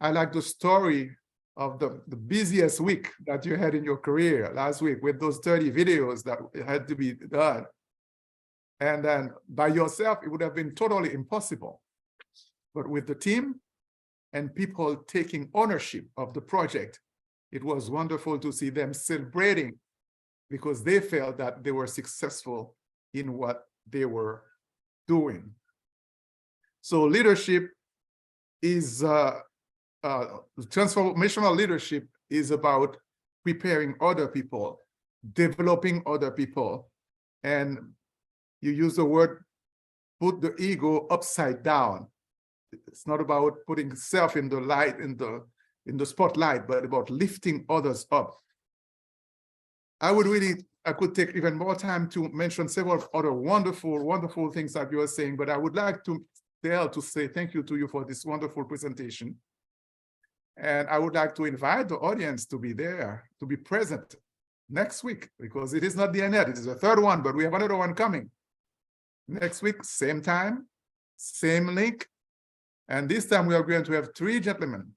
I like the story of the busiest week that you had in your career last week with those 30 videos that had to be done. And then by yourself, it would have been totally impossible. But with the team and people taking ownership of the project, it was wonderful to see them celebrating because they felt that they were successful in what they were doing. So leadership is, transformational leadership is about preparing other people, developing other people. And you use the word, put the ego upside down. It's not about putting self in the light, in the spotlight, but about lifting others up. I could take even more time to mention several other wonderful things that you are saying, but I would like to say thank you to you for this wonderful presentation. And I would like to invite the audience to be there, to be present next week, because it is not the end yet. It is the third one, but we have another one coming. Next week, same time, same link. And this time we are going to have 3 gentlemen,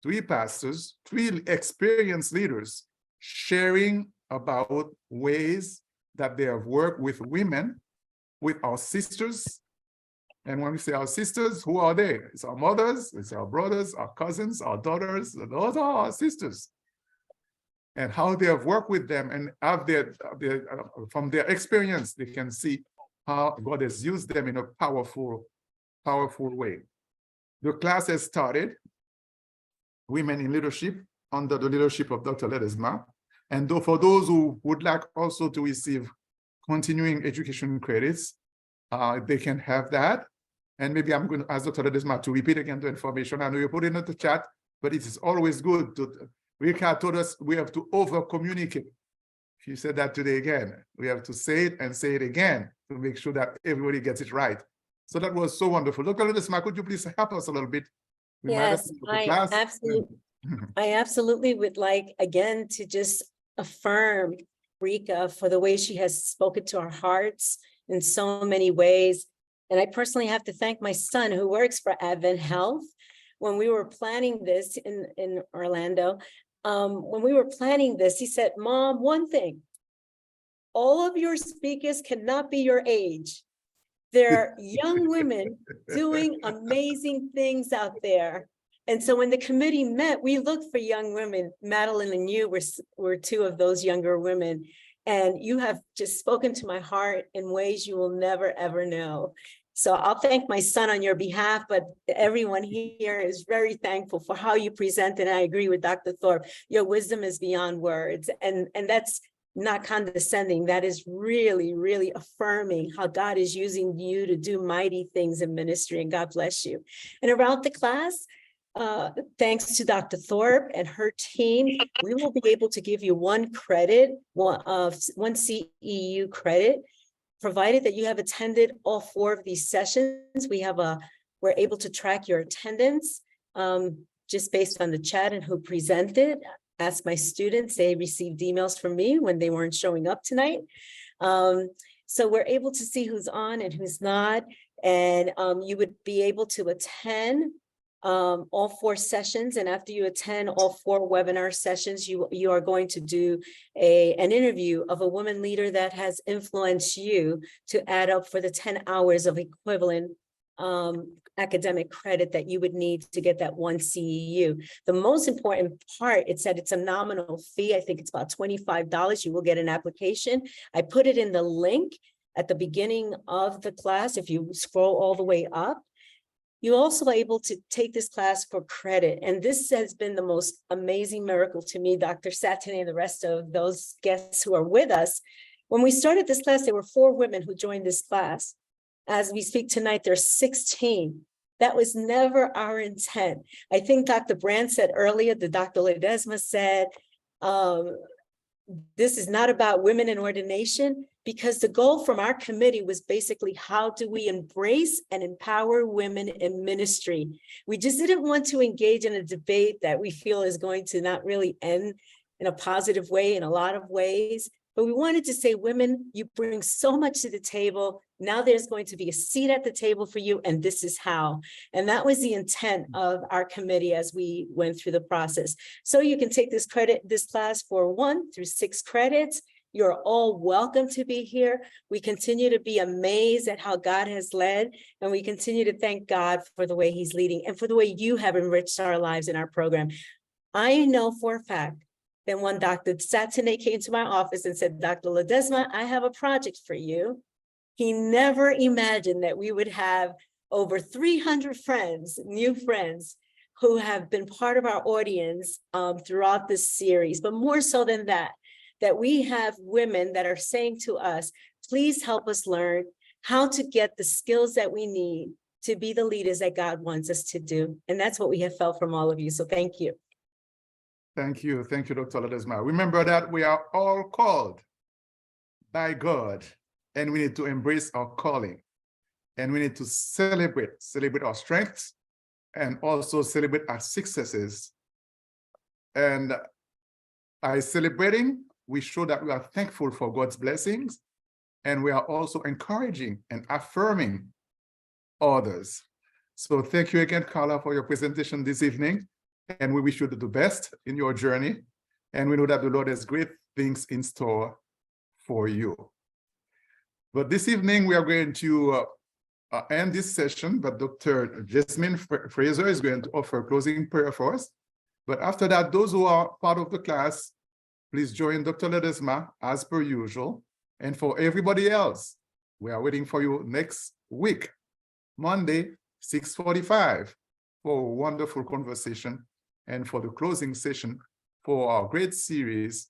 3 pastors, 3 experienced leaders sharing about ways that they have worked with women, with our sisters. And when we say our sisters, who are they? It's our mothers, it's our brothers, our cousins, our daughters. Those are our sisters. And how they have worked with them and have from their experience, they can see how God has used them in a powerful way. The class has started, Women in Leadership, under the leadership of Dr. Ledesma. And for those who would like also to receive continuing education credits, they can have that. And maybe I'm going to ask Dr. Ledesma to repeat again the information. I know you put it in the chat, but it is always good to, Rika told us we have to over-communicate. She said that today again. We have to say it and say it again to make sure that everybody gets it right. So that was so wonderful. Dr. Ledesma, could you please help us a little bit? Yes, I absolutely would like, again, to just affirm Rika for the way she has spoken to our hearts in so many ways. And I personally have to thank my son who works for AdventHealth. When we were planning this in Orlando, when we were planning this, he said, Mom, one thing, all of your speakers cannot be your age. They're young women doing amazing things out there. And so when the committee met, we looked for young women. Madeline and you were 2 of those younger women. And you have just spoken to my heart in ways you will never, ever know. So I'll thank my son on your behalf, but everyone here is very thankful for how you present. And I agree with Dr. Thorpe. Your wisdom is beyond words. And that's not condescending. That is really, really affirming how God is using you to do mighty things in ministry. And God bless you. And around the class, thanks to Dr. Thorpe and her team, we will be able to give you 1 credit, one CEU credit, provided that you have attended all 4 of these sessions. We're able to track your attendance just based on the chat and who presented. Ask my students, they received emails from me when they weren't showing up tonight. So we're able to see who's on and who's not. And you would be able to attend all 4 sessions. And after you attend all 4 webinar sessions, you are going to do an interview of a woman leader that has influenced you to add up for the 10 hours of equivalent academic credit that you would need to get that one CEU. The most important part, it said it's a nominal fee. I think it's about $25. You will get an application. I put it in the link at the beginning of the class. If you scroll all the way up, you're also able to take this class for credit. And this has been the most amazing miracle to me, Dr. Satine, and the rest of those guests who are with us. When we started this class, there were 4 women who joined this class. As we speak tonight, there's 16. That was never our intent. I think Dr. Brand said earlier, the Dr. Ledesma said, this is not about women in ordination, because the goal from our committee was basically, how do we embrace and empower women in ministry? We just didn't want to engage in a debate that we feel is going to not really end in a positive way in a lot of ways. But we wanted to say, women, you bring so much to the table. Now there's going to be a seat at the table for you, and this is how. And that was the intent of our committee as we went through the process. So you can take this class for 1 through 6 credits. You're all welcome to be here. We continue to be amazed at how God has led, and we continue to thank God for the way he's leading and for the way you have enriched our lives in our program. I know for a fact that when Dr. Satine came to my office and said, Dr. Ledesma, I have a project for you, he never imagined that we would have over 300 friends, new friends, who have been part of our audience throughout this series. But more so than that, that we have women that are saying to us, please help us learn how to get the skills that we need to be the leaders that God wants us to do. And that's what we have felt from all of you. So thank you. Thank you. Thank you, Dr. Ledesma. Remember that we are all called by God, and we need to embrace our calling, and we need to celebrate our strengths, and also celebrate our successes. And by celebrating, we show that we are thankful for God's blessings, and we are also encouraging and affirming others. So thank you again, Carla, for your presentation this evening. And we wish you the best in your journey. And we know that the Lord has great things in store for you. But this evening, we are going to end this session, but Dr. Jasmine Fraser is going to offer a closing prayer for us. But after that, those who are part of the class, please join Dr. Ledesma as per usual. And for everybody else, we are waiting for you next week, Monday, 6:45, for a wonderful conversation and for the closing session for our great series,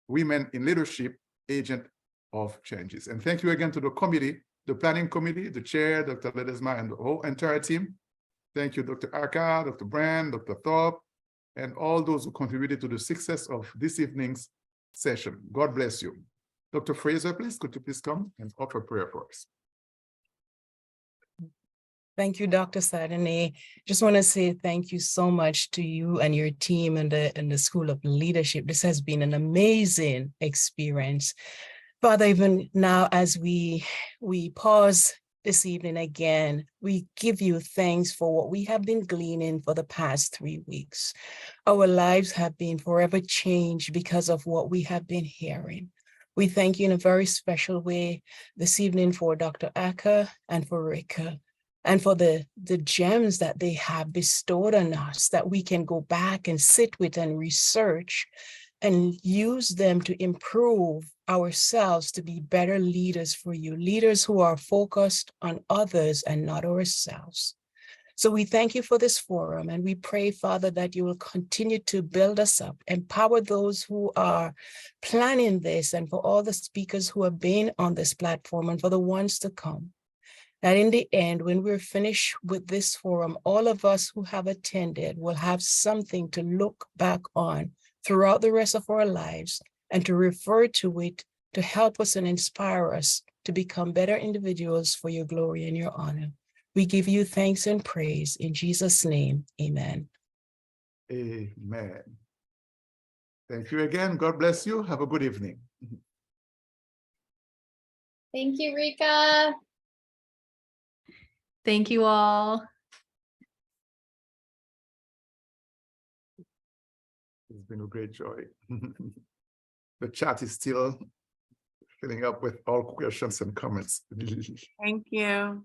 Women in Leadership, Agent of Changes. And thank you again to the committee, the planning committee, the chair, Dr. Ledesma, and the whole entire team. Thank you, Dr. Aka, Dr. Brand, Dr. Thorpe, and all those who contributed to the success of this evening's session. God bless you. Dr. Fraser, please, could you please come and offer prayer for us? Thank you, Dr. Satine. Just want to say thank you so much to you and your team and the School of Leadership. This has been an amazing experience. Father, even now as we pause this evening again, we give you thanks for what we have been gleaning for the past 3 weeks. Our lives have been forever changed because of what we have been hearing. We thank you in a very special way this evening for Dr. Aka and for Rika, and for the gems that they have bestowed on us that we can go back and sit with and research and use them to improve ourselves to be better leaders for you, leaders who are focused on others and not ourselves. So we thank you for this forum, and we pray, Father, that you will continue to build us up, empower those who are planning this, and for all the speakers who have been on this platform and for the ones to come. That in the end, when we're finished with this forum, all of us who have attended will have something to look back on throughout the rest of our lives and to refer to it to help us and inspire us to become better individuals for your glory and your honor. We give you thanks and praise in Jesus' name. Amen. Amen. Thank you again. God bless you. Have a good evening. Thank you, Rika. Thank you all. It's been a great joy. The chat is still filling up with all questions and comments. Thank you.